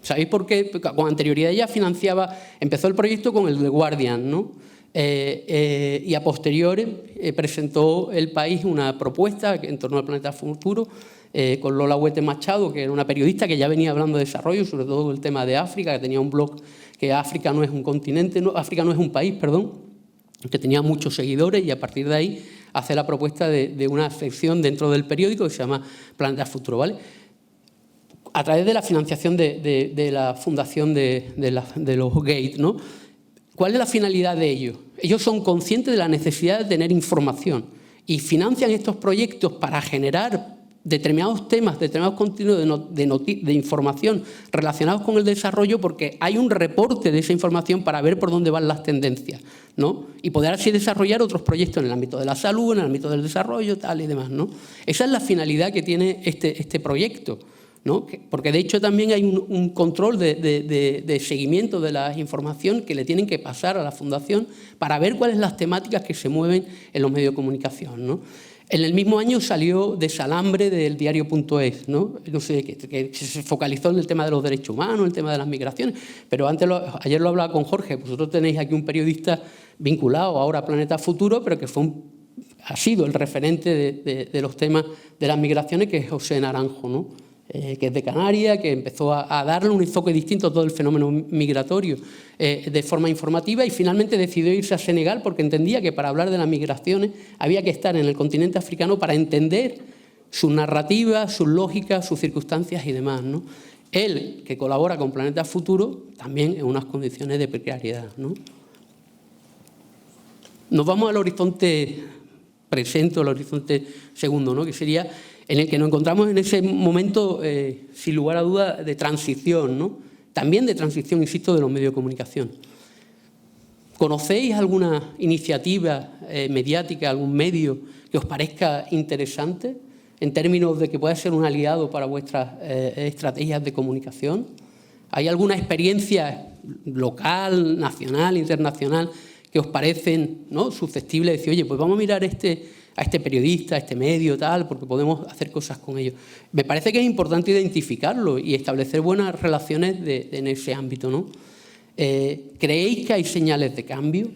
Speaker 1: ¿Sabéis por qué? Con anterioridad ella empezó el proyecto con el The Guardian, ¿no? Y a posteriori presentó El País una propuesta en torno al Planeta Futuro con Lola Huete Machado, que era una periodista que ya venía hablando de desarrollo, sobre todo el tema de África, que tenía un blog que África no es un continente, África no es un país, perdón, que tenía muchos seguidores, y a partir de ahí hace la propuesta de una sección dentro del periódico que se llama Planeta Futuro, ¿vale? A través de la financiación de la fundación de los Gates, ¿no? ¿Cuál es la finalidad de ellos? Ellos son conscientes de la necesidad de tener información y financian estos proyectos para generar determinados temas, determinados contenidos de información relacionados con el desarrollo, porque hay un reporte de esa información para ver por dónde van las tendencias, ¿no? Y poder así desarrollar otros proyectos en el ámbito de la salud, en el ámbito del desarrollo, tal y demás, ¿no? Esa es la finalidad que tiene este proyecto, ¿no? Porque de hecho también hay un control de seguimiento de la información que le tienen que pasar a la Fundación para ver cuáles son las temáticas que se mueven en los medios de comunicación, ¿no? En el mismo año salió Desalambre del diario.es, ¿no? No sé, que se focalizó en el tema de los derechos humanos, el tema de las migraciones, pero ayer lo hablaba con Jorge, vosotros tenéis aquí un periodista vinculado ahora a Planeta Futuro, pero que ha sido el referente de los temas de las migraciones, que es José Naranjo, ¿no? Que es de Canarias, que empezó a darle un enfoque distinto a todo el fenómeno migratorio de forma informativa, y finalmente decidió irse a Senegal porque entendía que para hablar de las migraciones había que estar en el continente africano para entender sus narrativas, sus lógicas, sus circunstancias y demás, ¿no? Él, que colabora con Planeta Futuro, también en unas condiciones de precariedad, ¿no? Nos vamos al horizonte presente, al horizonte segundo, ¿no? Que sería en el que nos encontramos en ese momento, sin lugar a duda, de transición, ¿no? También de transición, insisto, de los medios de comunicación. ¿Conocéis alguna iniciativa mediática, algún medio que os parezca interesante en términos de que pueda ser un aliado para vuestras estrategias de comunicación? ¿Hay alguna experiencia local, nacional, internacional que os parecen, ¿no?, susceptibles de decir, oye, pues vamos a mirar a este periodista, a este medio, tal, porque podemos hacer cosas con ellos? Me parece que es importante identificarlo y establecer buenas relaciones en ese ámbito, ¿no? ¿Creéis que hay señales de cambio?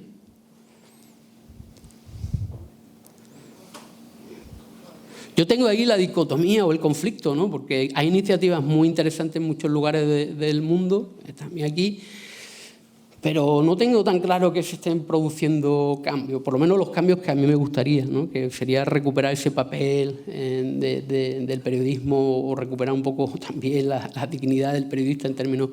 Speaker 1: Yo tengo ahí la dicotomía o el conflicto, ¿no? Porque hay iniciativas muy interesantes en muchos lugares del mundo, también aquí, pero no tengo tan claro que se estén produciendo cambios, por lo menos los cambios que a mí me gustaría, ¿no? Que sería recuperar ese papel del periodismo, o recuperar un poco también la dignidad del periodista en términos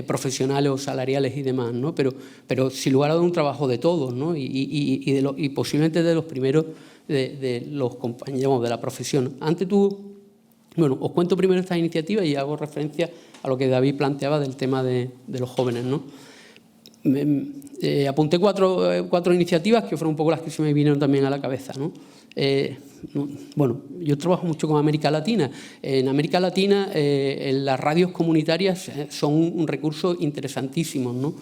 Speaker 1: profesionales o salariales y demás, ¿no? Pero sin lugar a dudas un trabajo de todos, ¿no? Y posiblemente de los primeros de los compañeros de la profesión. Bueno, os cuento primero esta iniciativa y hago referencia a lo que David planteaba del tema de los jóvenes, ¿no? Apunté cuatro iniciativas que fueron un poco las que se me vinieron también a la cabeza, ¿no? Bueno, yo trabajo mucho con América Latina. En América Latina las radios comunitarias son un recurso interesantísimo, ¿no?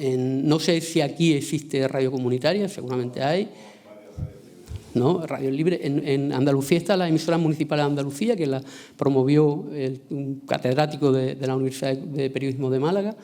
Speaker 1: No sé si aquí existe radio comunitaria, seguramente hay, ¿no? Radio Libre. En Andalucía está la emisora municipal de Andalucía, que la promovió un catedrático de la Universidad de Periodismo de Málaga,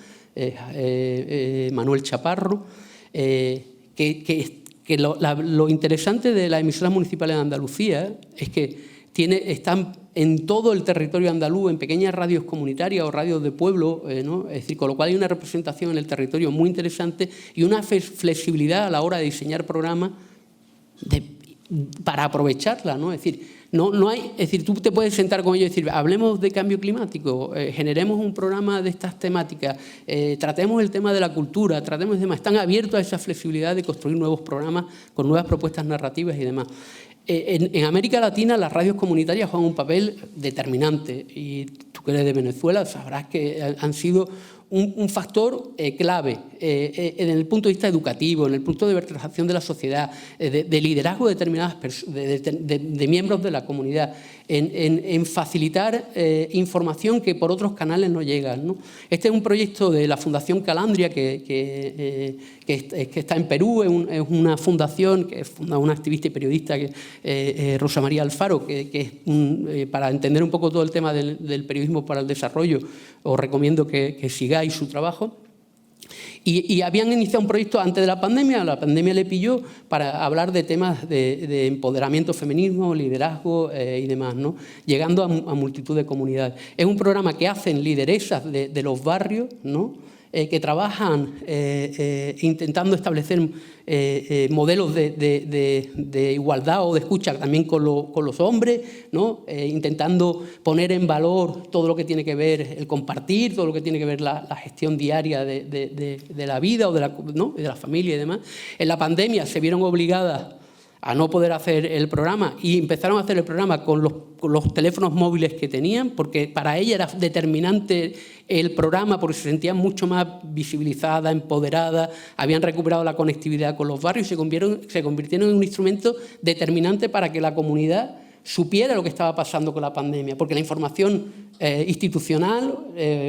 Speaker 1: Manuel Chaparro, que lo interesante de las emisoras municipales de Andalucía es que están en todo el territorio andaluz, en pequeñas radios comunitarias o radios de pueblo, ¿no? Es decir, con lo cual hay una representación en el territorio muy interesante y una flexibilidad a la hora de diseñar programas para aprovecharla, ¿no? Es decir, tú te puedes sentar con ellos y decir, hablemos de cambio climático, generemos un programa de estas temáticas, tratemos el tema de la cultura, tratemos de demás. Están abiertos a esa flexibilidad de construir nuevos programas con nuevas propuestas narrativas y demás. En América Latina las radios comunitarias juegan un papel determinante y tú que eres de Venezuela sabrás que han sido un factor clave en el punto de vista educativo, en el punto de vertebración de la sociedad, de liderazgo de determinadas de miembros de la comunidad, en facilitar información que por otros canales no llegan, ¿no? Este es un proyecto de la Fundación Calandria que está en Perú, es una fundación que funda una activista y periodista, Rosa María Alfaro, que es para entender un poco todo el tema del periodismo para el desarrollo, os recomiendo que sigáis su trabajo. Y habían iniciado un proyecto antes de la pandemia le pilló para hablar de temas de empoderamiento, feminismo, liderazgo y demás, ¿no? Llegando a multitud de comunidades. Es un programa que hacen lideresas de los barrios, ¿no? Que trabajan intentando establecer modelos de igualdad o de escucha también con los hombres, ¿no? Intentando poner en valor todo lo que tiene que ver el compartir, todo lo que tiene que ver la gestión diaria de la vida o ¿no? de la familia y demás. En la pandemia se vieron obligadas a no poder hacer el programa y empezaron a hacer el programa con los teléfonos móviles que tenían, porque para ella era determinante el programa porque se sentían mucho más visibilizadas, empoderadas, habían recuperado la conectividad con los barrios y se convirtieron en un instrumento determinante para que la comunidad supiera lo que estaba pasando con la pandemia, porque la información institucional,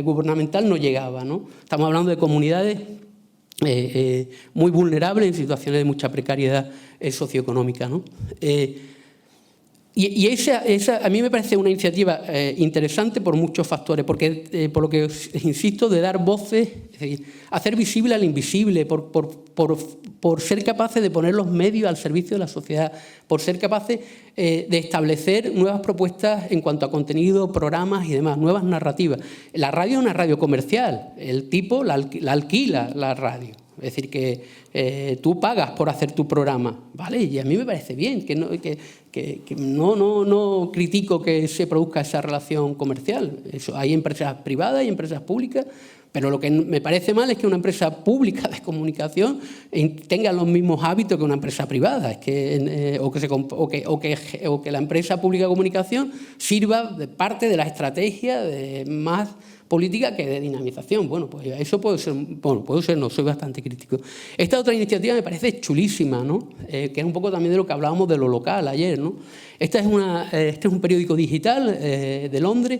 Speaker 1: gubernamental no llegaba, ¿no? Estamos hablando de comunidades muy vulnerables en situaciones de mucha precariedad socioeconómica, ¿no? Y esa a mí me parece una iniciativa interesante por muchos factores, porque por lo que os insisto, de dar voces, es decir, hacer visible al invisible, por ser capaces de poner los medios al servicio de la sociedad, por ser capaces de establecer nuevas propuestas en cuanto a contenido, programas y demás, nuevas narrativas. La radio es una radio comercial, el tipo la alquila la radio. Es decir, que tú pagas por hacer tu programa, ¿vale? Y a mí me parece bien, que no critico que se produzca esa relación comercial. Eso, hay empresas privadas y empresas públicas, pero lo que me parece mal es que una empresa pública de comunicación tenga los mismos hábitos que una empresa privada, o que la empresa pública de comunicación sirva de parte de la estrategia de más política que de dinamización. Bueno, pues eso puede ser, no, soy bastante crítico. Esta otra iniciativa me parece chulísima, ¿no? Que es un poco también de lo que hablábamos de lo local ayer, ¿no? Este es un periódico digital de Londres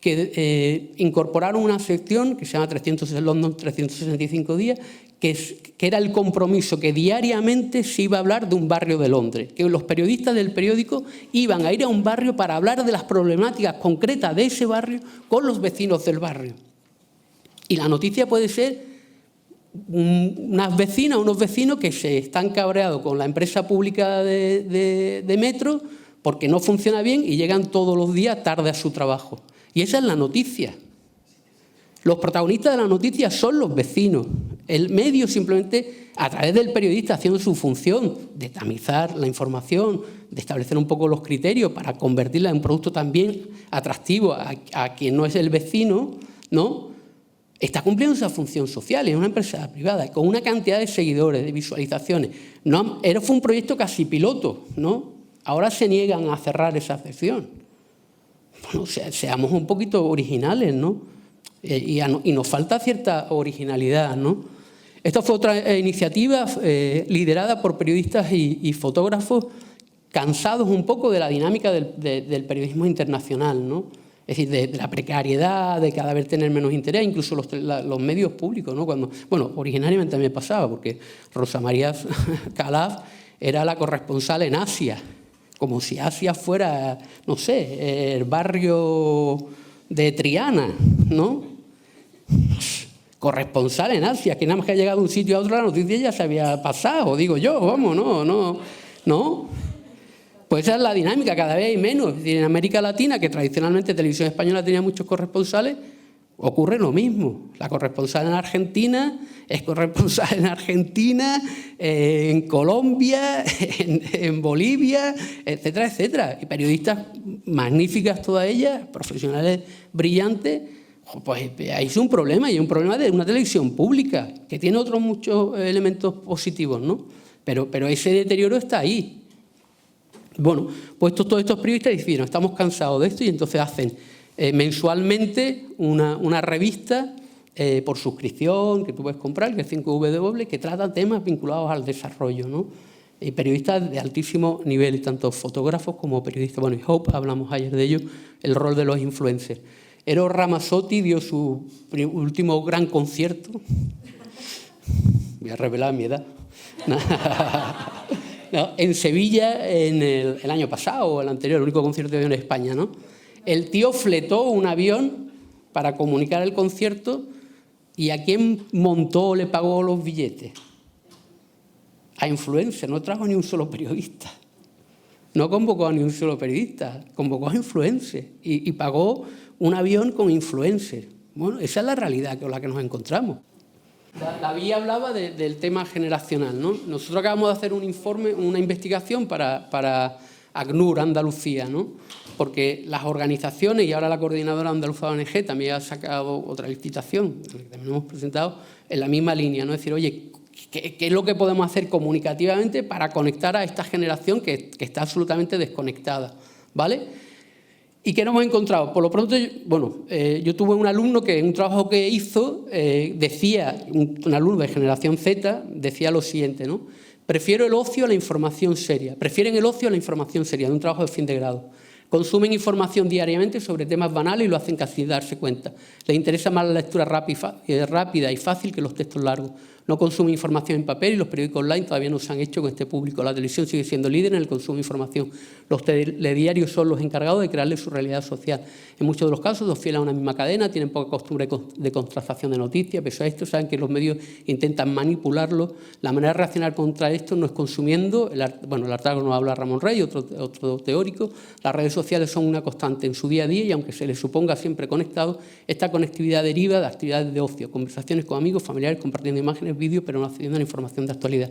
Speaker 1: que incorporaron una sección que se llama London 365 días, que era el compromiso que diariamente se iba a hablar de un barrio de Londres, que los periodistas del periódico iban a ir a un barrio para hablar de las problemáticas concretas de ese barrio con los vecinos del barrio. Y la noticia puede ser unas vecinas, unos vecinos que se están cabreados con la empresa pública de metro porque no funciona bien y llegan todos los días tarde a su trabajo. Y esa es la noticia. Los protagonistas de la noticia son los vecinos. El medio simplemente, a través del periodista, haciendo su función de tamizar la información, de establecer un poco los criterios para convertirla en un producto también atractivo a quien no es el vecino, ¿no? Está cumpliendo esa función social. Es una empresa privada con una cantidad de seguidores, de visualizaciones. Fue un proyecto casi piloto, ¿no? Ahora se niegan a cerrar esa sección. Bueno, seamos un poquito originales, ¿no? Y nos falta cierta originalidad, ¿no? Esta fue otra iniciativa liderada por periodistas y fotógrafos cansados un poco de la dinámica del periodismo internacional, ¿no? Es decir, de la precariedad, de cada vez tener menos interés, incluso los medios públicos, ¿no? Originariamente me pasaba, porque Rosa María Calaf era la corresponsal en Asia, como si Asia fuera, no sé, el barrio de Triana, ¿no? Corresponsal en Asia, que nada más que ha llegado de un sitio a otro, la noticia ya se había pasado, digo yo, vamos, no. Pues esa es la dinámica, cada vez hay menos. Es decir, en América Latina, que tradicionalmente Televisión Española tenía muchos corresponsales, ocurre lo mismo. La corresponsal en Argentina es corresponsal en Argentina, en Colombia, en Bolivia, etcétera, etcétera. Y periodistas magníficas todas ellas, profesionales brillantes. Pues ahí es un problema, y es un problema de una televisión pública, que tiene otros muchos elementos positivos, ¿no? Pero ese deterioro está ahí. Bueno, pues todos estos periodistas decidieron, estamos cansados de esto, y entonces hacen mensualmente una revista por suscripción que tú puedes comprar, que es 5W, que trata temas vinculados al desarrollo, ¿no? Y periodistas de altísimo nivel, tanto fotógrafos como periodistas. Bueno, y Hope, hablamos ayer de ello, el rol de los influencers. Eros Ramazzotti dio su último gran concierto. Voy a revelar mi edad. No, en Sevilla, en el año pasado o el anterior, el único concierto que dio en España, ¿no? El tío fletó un avión para comunicar el concierto, y ¿a quién montó o le pagó los billetes? A influencers. No trajo ni un solo periodista. No convocó a ni un solo periodista, convocó a influencers y pagó un avión con influencers. Bueno, esa es la realidad con la que nos encontramos. David hablaba del tema generacional, ¿no? Nosotros acabamos de hacer un informe, una investigación para ACNUR, Andalucía, ¿no? Porque las organizaciones, y ahora la coordinadora andaluza de ONG también ha sacado otra licitación, que también hemos presentado, en la misma línea, ¿no? Es decir, oye, ¿qué es lo que podemos hacer comunicativamente para conectar a esta generación que está absolutamente desconectada? ¿Vale? ¿Y qué nos hemos encontrado? Por lo pronto, yo tuve un alumno que en un trabajo que hizo decía, un alumno de generación Z, decía lo siguiente, ¿no? Prefiero el ocio a la información seria. Prefieren el ocio a la información seria, de un trabajo de fin de grado. Consumen información diariamente sobre temas banales y lo hacen casi sin darse cuenta. Les interesa más la lectura rápida y fácil que los textos largos. No consumen información en papel, y los periódicos online todavía no se han hecho con este público. La televisión sigue siendo líder en el consumo de información. Los telediarios son los encargados de crearle su realidad social. En muchos de los casos, los fieles a una misma cadena tienen poca costumbre de contrastación de noticias. Pese a esto, saben que los medios intentan manipularlo. La manera de reaccionar contra esto no es consumiendo. El hartazgo nos habla Ramón Rey, otro teórico. Las redes sociales son una constante en su día a día, y aunque se les suponga siempre conectados, esta conectividad deriva de actividades de ocio, conversaciones con amigos, familiares, compartiendo imágenes, vídeos, pero no accediendo a la información de actualidad.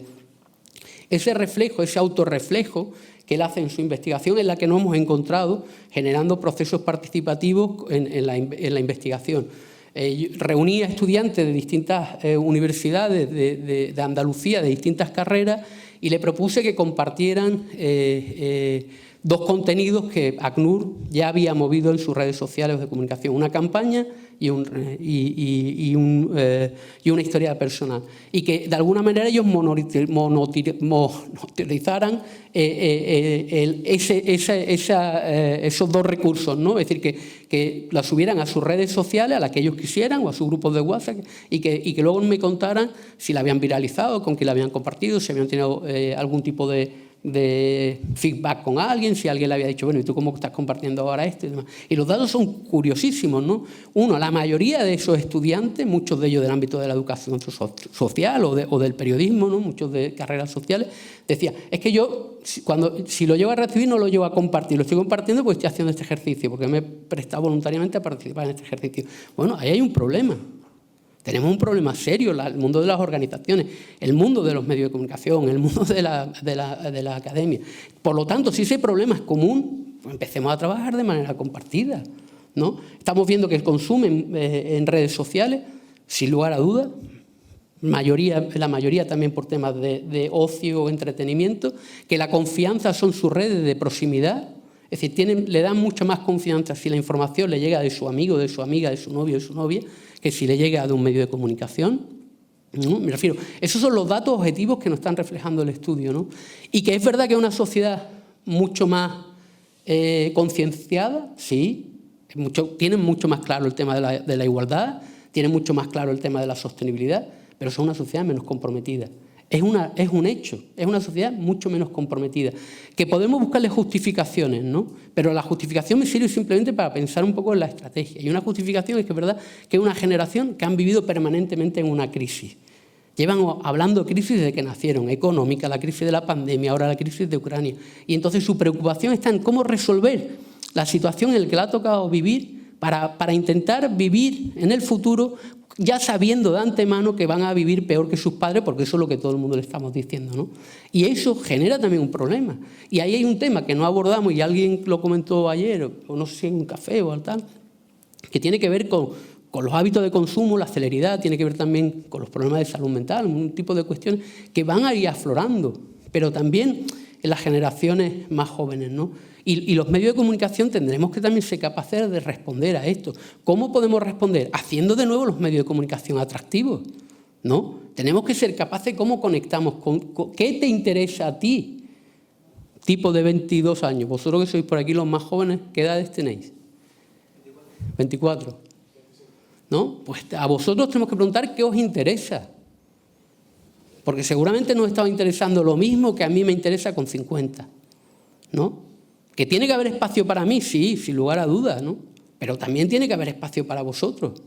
Speaker 1: Ese reflejo, ese autorreflejo que él hace en su investigación, es la que nos hemos encontrado generando procesos participativos en la investigación. Reuní a estudiantes de distintas universidades de Andalucía, de distintas carreras, y le propuse que compartieran dos contenidos que ACNUR ya había movido en sus redes sociales de comunicación: una campaña y una historia personal, y que de alguna manera ellos monetizaran esos dos recursos, ¿no? Es decir, que la subieran a sus redes sociales, a las que ellos quisieran, o a sus grupos de WhatsApp, y que luego me contaran si la habían viralizado, con quién la habían compartido, si habían tenido algún tipo de feedback con alguien, si alguien le había dicho, bueno, ¿y tú cómo estás compartiendo ahora esto? Y demás. Y los datos son curiosísimos, ¿no? Uno, la mayoría de esos estudiantes, muchos de ellos del ámbito de la educación social o del periodismo, ¿no? Muchos de carreras sociales, decían, es que yo, si lo llevo a recibir, no lo llevo a compartir, lo estoy compartiendo porque estoy haciendo este ejercicio, porque me he prestado voluntariamente a participar en este ejercicio. Bueno, ahí hay un problema. Tenemos un problema serio, el mundo de las organizaciones, el mundo de los medios de comunicación, el mundo de la academia. Por lo tanto, si ese problema es común, pues empecemos a trabajar de manera compartida, ¿no? Estamos viendo que el consumo en redes sociales, sin lugar a dudas, la mayoría también por temas de ocio o entretenimiento, que la confianza son sus redes de proximidad. Es decir, le dan mucha más confianza si la información le llega de su amigo, de su amiga, de su novio, de su novia, que si le llega de un medio de comunicación, ¿no? Me refiero, esos son los datos objetivos que nos están reflejando el estudio, ¿no? Y que es verdad que es una sociedad mucho más concienciada, sí, tienen mucho más claro el tema de la igualdad, tienen mucho más claro el tema de la sostenibilidad, pero son una sociedad menos comprometida. Es un hecho, es una sociedad mucho menos comprometida. Que podemos buscarle justificaciones, ¿no? Pero la justificación me sirve simplemente para pensar un poco en la estrategia. Y una justificación es que es verdad que es una generación que han vivido permanentemente en una crisis. Llevan hablando de crisis desde que nacieron, económica, la crisis de la pandemia, ahora la crisis de Ucrania. Y entonces su preocupación está en cómo resolver la situación en la que le ha tocado vivir para intentar vivir en el futuro ya sabiendo de antemano que van a vivir peor que sus padres, porque eso es lo que todo el mundo le estamos diciendo, ¿no? Y eso genera también un problema. Y ahí hay un tema que no abordamos, y alguien lo comentó ayer, o no sé si en un café o tal, que tiene que ver con los hábitos de consumo, la celeridad, tiene que ver también con los problemas de salud mental, un tipo de cuestiones que van a ir aflorando, pero también en las generaciones más jóvenes, ¿no? Y los medios de comunicación tendremos que también ser capaces de responder a esto. ¿Cómo podemos responder? Haciendo de nuevo los medios de comunicación atractivos, ¿no? Tenemos que ser capaces de cómo conectamos, con qué te interesa a ti, tipo de 22 años. Vosotros que sois por aquí los más jóvenes, ¿qué edades tenéis? 24. ¿No? Pues a vosotros tenemos que preguntar qué os interesa. Porque seguramente nos estaba interesando lo mismo que a mí me interesa con 50, ¿no? Que tiene que haber espacio para mí, sí, sin lugar a dudas, ¿no? Pero también tiene que haber espacio para vosotros.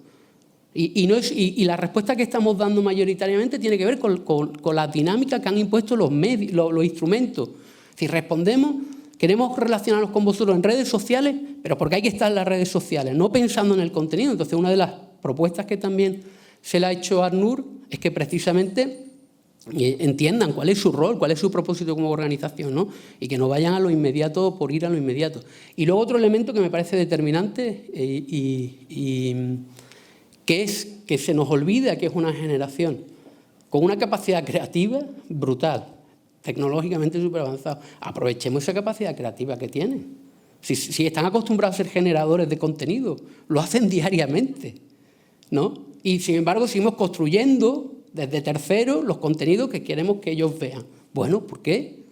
Speaker 1: Y la respuesta que estamos dando mayoritariamente tiene que ver con la dinámica que han impuesto los medios, los instrumentos. Si respondemos, queremos relacionarnos con vosotros en redes sociales, pero porque hay que estar en las redes sociales, no pensando en el contenido. Entonces, una de las propuestas que también se le ha hecho a ACNUR es que precisamente entiendan cuál es su rol, cuál es su propósito como organización, ¿no? Y que no vayan a lo inmediato por ir a lo inmediato. Y luego otro elemento que me parece determinante que es que se nos olvida que es una generación con una capacidad creativa brutal, tecnológicamente súper avanzada. Aprovechemos esa capacidad creativa que tienen. Si están acostumbrados a ser generadores de contenido, lo hacen diariamente, ¿no? Y sin embargo seguimos construyendo desde terceros los contenidos que queremos que ellos vean. Bueno, ¿por qué?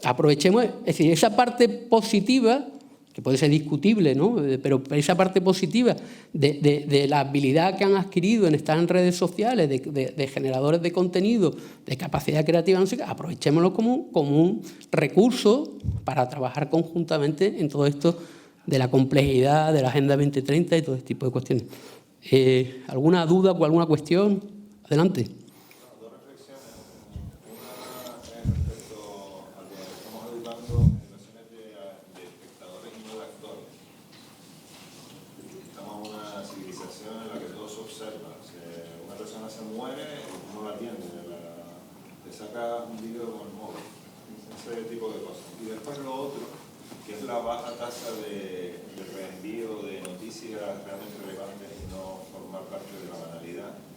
Speaker 1: Aprovechemos, es decir, esa parte positiva, que puede ser discutible, ¿no? Pero esa parte positiva de la habilidad que han adquirido en estar en redes sociales, de generadores de contenido, de capacidad creativa, no sé qué, aprovechémoslo como un recurso para trabajar conjuntamente en todo esto de la complejidad, de la Agenda 2030 y todo este tipo de cuestiones. ¿Alguna duda o alguna cuestión? Adelante.
Speaker 7: Dos reflexiones. Una es respecto a que estamos educando generaciones de espectadores y no de actores. Estamos en una civilización en la que todo se observa. Si una persona se muere, uno la atiende, le saca un vídeo con el móvil, ese tipo de cosas. Y después lo otro, que es la baja tasa de reenvío de noticias realmente relevantes y no formar parte de la banalidad.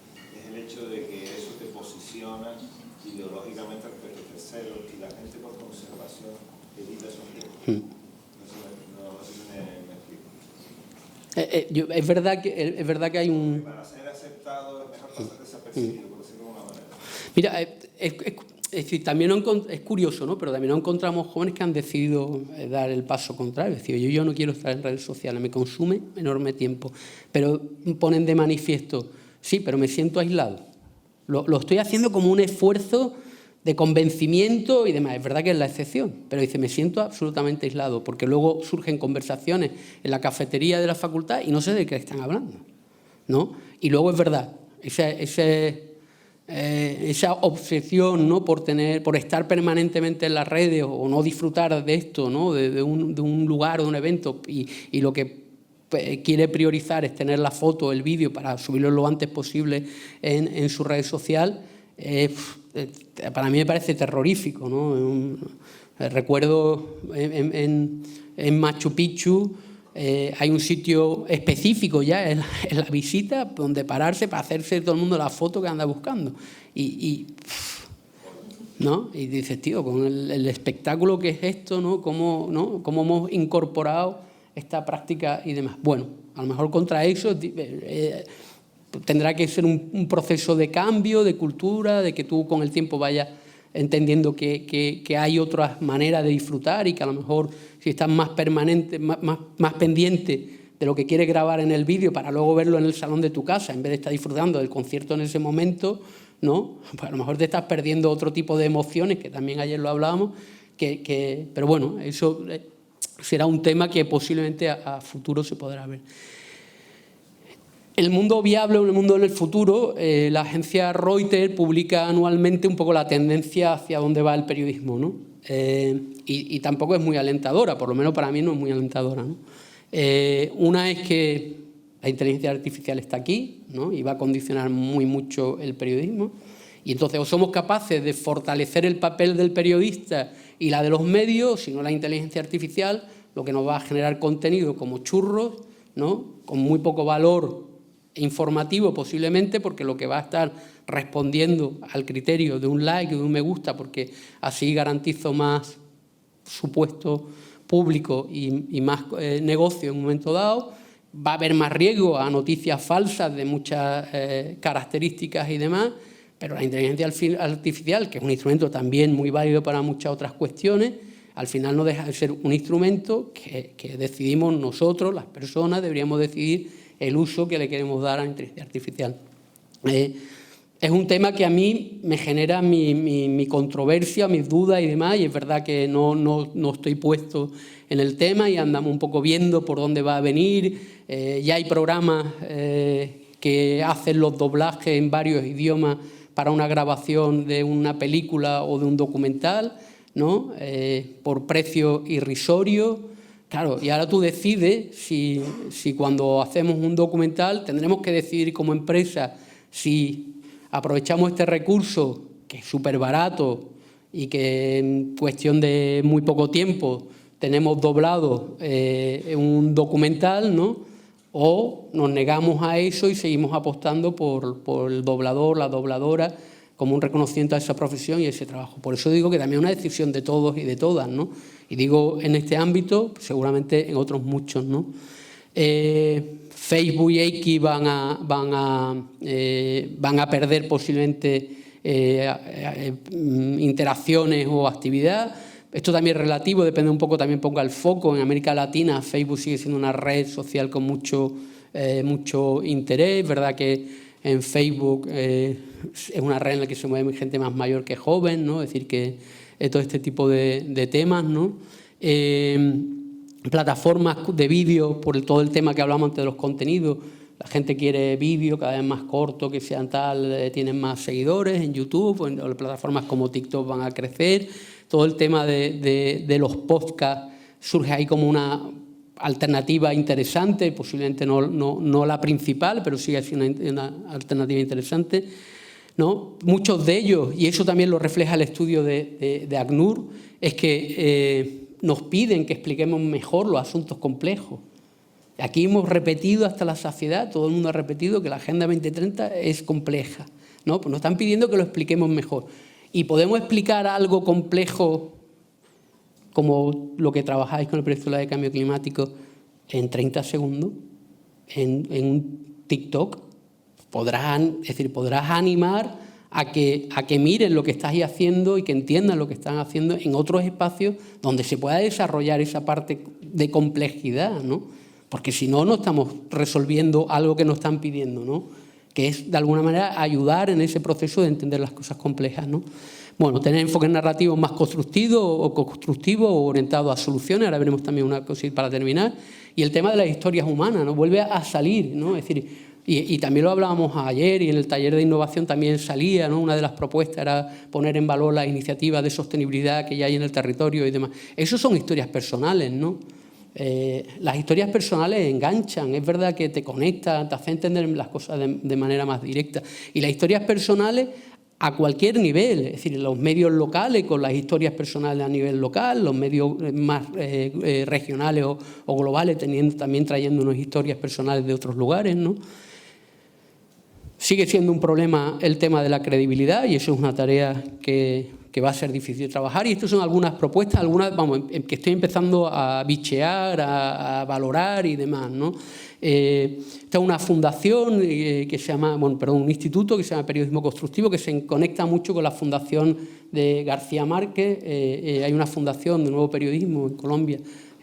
Speaker 7: El hecho de que eso te posiciona ideológicamente respecto a terceros y la gente por conservación evita esos riesgos. No sé si me explico.
Speaker 1: Es verdad que hay un...
Speaker 7: Para ser aceptado es mejor pasar desapercibido, por decirlo de alguna manera.
Speaker 1: Mira, es decir, también es curioso, ¿no? Pero también encontramos jóvenes que han decidido dar el paso contrario. Es decir, yo no quiero estar en redes sociales, me consume enorme tiempo. Pero ponen de manifiesto... Sí, pero me siento aislado. Lo estoy haciendo como un esfuerzo de convencimiento y demás. Es verdad que es la excepción, pero dice, me siento absolutamente aislado, porque luego surgen conversaciones en la cafetería de la facultad y no sé de qué están hablando, ¿no? Y luego es verdad, esa obsesión, ¿no? por estar permanentemente en las redes o no disfrutar de esto, ¿no? de un lugar o de un evento y lo que quiere priorizar es tener la foto o el vídeo para subirlo lo antes posible en su red social, para mí me parece terrorífico, ¿no? Recuerdo en Machu Picchu hay un sitio específico ya en la visita donde pararse para hacerse todo el mundo la foto que anda buscando. ¿No? Y dices, tío, con el espectáculo que es esto, ¿no? ¿Cómo hemos incorporado esta práctica y demás? Bueno, a lo mejor contra eso tendrá que ser un proceso de cambio, de cultura, de que tú con el tiempo vayas entendiendo que hay otras maneras de disfrutar y que a lo mejor si estás más permanente, más pendiente de lo que quieres grabar en el vídeo para luego verlo en el salón de tu casa, en vez de estar disfrutando del concierto en ese momento, ¿no? Pues a lo mejor te estás perdiendo otro tipo de emociones, que también ayer lo hablábamos, pero bueno, eso será un tema que posiblemente a futuro se podrá ver. el mundo viable o en el mundo del futuro, la agencia Reuters publica anualmente un poco la tendencia hacia dónde va el periodismo, ¿no? Y tampoco es muy alentadora, por lo menos para mí no es muy alentadora, ¿no? Una es que la inteligencia artificial está aquí, ¿no? Y va a condicionar mucho el periodismo. Y entonces o somos capaces de fortalecer el papel del periodista y la de los medios, si no la inteligencia artificial, lo que nos va a generar contenido como churros, ¿no? Con muy poco valor informativo posiblemente, porque lo que va a estar respondiendo al criterio de un like, de un me gusta, porque así garantizo más supuesto público y más negocio en un momento dado. Va a haber más riesgo a noticias falsas de muchas características y demás, pero la inteligencia artificial, que es un instrumento también muy válido para muchas otras cuestiones, al final no deja de ser un instrumento que decidimos nosotros, las personas, deberíamos decidir el uso que le queremos dar a la inteligencia artificial. Es un tema que a mí me genera mi controversia, mis dudas y demás, y es verdad que no estoy puesto en el tema y andamos un poco viendo por dónde va a venir. Ya hay programas que hacen los doblajes en varios idiomas para una grabación de una película o de un documental, ¿no? Por precio irrisorio. Claro, y ahora tú decides si cuando hacemos un documental tendremos que decidir como empresa si aprovechamos este recurso, que es súper barato y que en cuestión de muy poco tiempo tenemos doblado un documental, ¿no? O nos negamos a eso y seguimos apostando por el doblador, la dobladora, como un reconocimiento a esa profesión y ese trabajo. Por eso digo que también es una decisión de todos y de todas, ¿no? Y digo en este ámbito, seguramente en otros muchos, ¿no? Facebook y X van a perder posiblemente interacciones o actividad. Esto también es relativo, depende un poco, también ponga el foco. En América Latina Facebook sigue siendo una red social con mucho interés. Es verdad que en Facebook es una red en la que se mueve gente más mayor que joven, ¿no? Es decir, que todo este tipo de temas, ¿no? Plataformas de vídeo, por todo el tema que hablamos antes de los contenidos. La gente quiere vídeo cada vez más corto, que sean tal, tienen más seguidores en YouTube, o en plataformas como TikTok van a crecer. Todo el tema de los podcasts surge ahí como una alternativa interesante, posiblemente no la principal, pero sigue siendo una alternativa interesante, ¿no? Muchos de ellos, y eso también lo refleja el estudio de ACNUR, es que nos piden que expliquemos mejor los asuntos complejos. Aquí hemos repetido hasta la saciedad, todo el mundo ha repetido que la Agenda 2030 es compleja, ¿no? Pues nos están pidiendo que lo expliquemos mejor. Y podemos explicar algo complejo como lo que trabajáis con el proyecto de cambio climático en 30 segundos, en un TikTok. Podrás animar a que miren lo que estáis haciendo y que entiendan lo que están haciendo en otros espacios donde se pueda desarrollar esa parte de complejidad, ¿no? Porque si no, no estamos resolviendo algo que nos están pidiendo, ¿no? Que es, de alguna manera, ayudar en ese proceso de entender las cosas complejas, ¿no? Bueno, tener enfoques narrativos más constructivos o orientados a soluciones. Ahora veremos también una cosita para terminar. Y el tema de las historias humanas, ¿no? Vuelve a salir, ¿no? Es decir, y también lo hablábamos ayer y en el taller de innovación también salía, ¿no? Una de las propuestas era poner en valor las iniciativas de sostenibilidad que ya hay en el territorio y demás. Eso son historias personales, ¿no? Las historias personales enganchan, es verdad que te conectan, te hacen entender las cosas de manera más directa. Y las historias personales a cualquier nivel, es decir, los medios locales con las historias personales a nivel local, los medios más regionales o globales también trayéndonos historias personales de otros lugares, ¿no? Sigue siendo un problema el tema de la credibilidad y eso es una tarea que va a ser difícil de trabajar. Y estas son algunas propuestas, que estoy empezando a bichear, a valorar y demás, ¿no? Está una fundación que se llama, un instituto que se llama Periodismo Constructivo, que se conecta mucho con la fundación de García Márquez. Hay una fundación de Nuevo Periodismo en Colombia,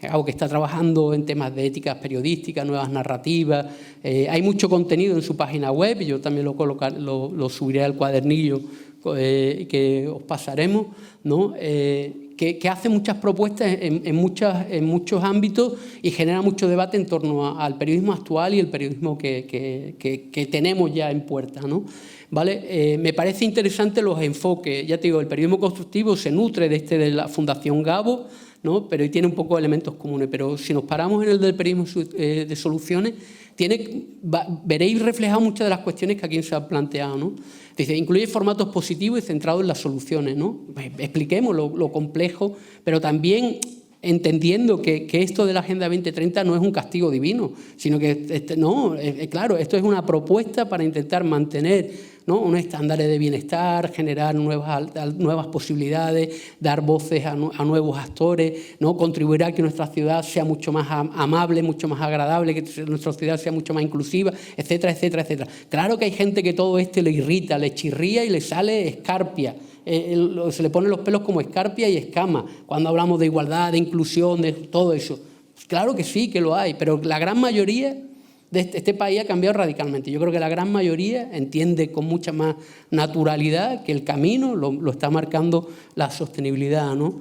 Speaker 1: algo que está trabajando en temas de éticas periodísticas, nuevas narrativas. Hay mucho contenido en su página web, y yo también lo subiré al cuadernillo que os pasaremos, ¿no? Que que hace muchas propuestas en muchos ámbitos y genera mucho debate en torno al periodismo actual y el periodismo que tenemos ya en puerta, ¿no? ¿Vale? Me parece interesante los enfoques. Ya te digo, el periodismo constructivo se nutre de la Fundación Gabo, ¿no? Pero tiene un poco de elementos comunes. Pero si nos paramos en el del periodismo de soluciones, veréis reflejado muchas de las cuestiones que aquí se han planteado, ¿no? Dice, incluye formatos positivos y centrados en las soluciones, ¿no? Expliquemos lo complejo, pero también entendiendo que esto de la Agenda 2030 no es un castigo divino, sino que, claro, esto es una propuesta para intentar mantener, ¿no?, unos estándares de bienestar, generar nuevas posibilidades, dar voces a nuevos actores, ¿no?, contribuir a que nuestra ciudad sea mucho más amable, mucho más agradable, que nuestra ciudad sea mucho más inclusiva, etcétera, etcétera, etcétera. Claro que hay gente que todo esto le irrita, le chirría y le sale escarpia. Se le ponen los pelos como escarpia y escama cuando hablamos de igualdad, de inclusión, de todo eso. Claro que sí, que lo hay, pero la gran mayoría de este país ha cambiado radicalmente. Yo creo que la gran mayoría entiende con mucha más naturalidad que el camino lo está marcando la sostenibilidad, ¿no?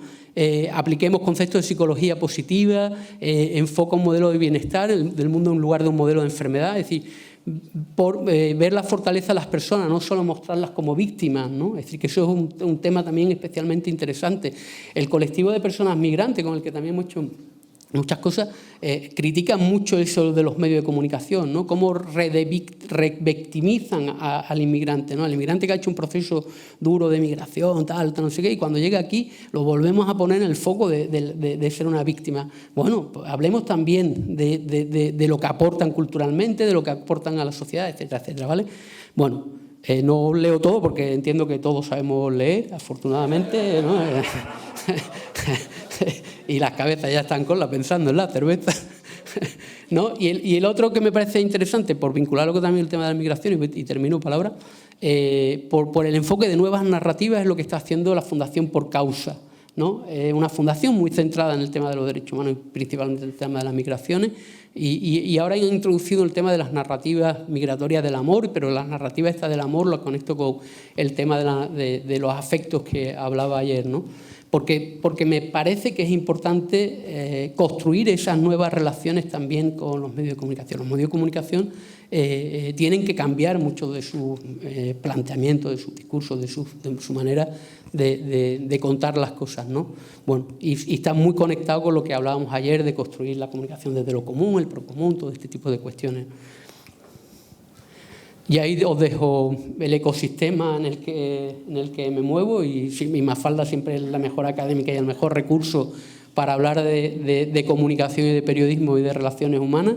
Speaker 1: Apliquemos conceptos de psicología positiva, enfoca un modelo de bienestar del mundo en lugar de un modelo de enfermedad, es decir, ver la fortaleza de las personas, no solo mostrarlas como víctimas, ¿no? Es decir, que eso es un tema también especialmente interesante. El colectivo de personas migrantes, con el que también hemos hecho muchas cosas, critican mucho eso de los medios de comunicación, ¿no? Cómo revictimizan al inmigrante, ¿no? Al inmigrante que ha hecho un proceso duro de migración, tal, no sé qué, y cuando llega aquí lo volvemos a poner en el foco de ser una víctima. Bueno, pues hablemos también de lo que aportan culturalmente, de lo que aportan a la sociedad, etcétera, etcétera, ¿vale? Bueno, no leo todo porque entiendo que todos sabemos leer, afortunadamente, ¿no? Y las cabezas ya están pensando en la cerveza, ¿no? Y el otro que me parece interesante, por vincularlo con también el tema de la migración, y termino palabra, por el enfoque de nuevas narrativas es lo que está haciendo la Fundación Por Causa, ¿no? Una fundación muy centrada en el tema de los derechos humanos y principalmente en el tema de las migraciones, y ahora han introducido el tema de las narrativas migratorias del amor, pero las narrativas estas del amor lo conecto con el tema de los afectos que hablaba ayer, ¿no? Porque me parece que es importante construir esas nuevas relaciones también con los medios de comunicación. Los medios de comunicación tienen que cambiar mucho de su planteamiento, de su discurso, de su manera de contar las cosas, ¿no? Bueno, y está muy conectado con lo que hablábamos ayer de construir la comunicación desde lo común, el procomún, todo este tipo de cuestiones. Y ahí os dejo el ecosistema en el que me muevo, y mi Mafalda siempre es la mejor académica y el mejor recurso para hablar de comunicación y de periodismo y de relaciones humanas.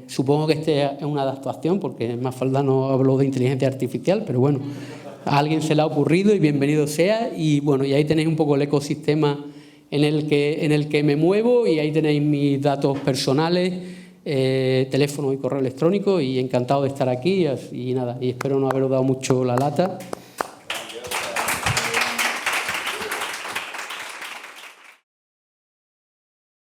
Speaker 1: Supongo que este es una adaptación, porque Mafalda no habló de inteligencia artificial, pero bueno, a alguien se le ha ocurrido y bienvenido sea. Y bueno, y ahí tenéis un poco el ecosistema en el que me muevo, y ahí tenéis mis datos personales, teléfono y correo electrónico, y encantado de estar aquí y nada, y espero no haberos dado mucho la lata.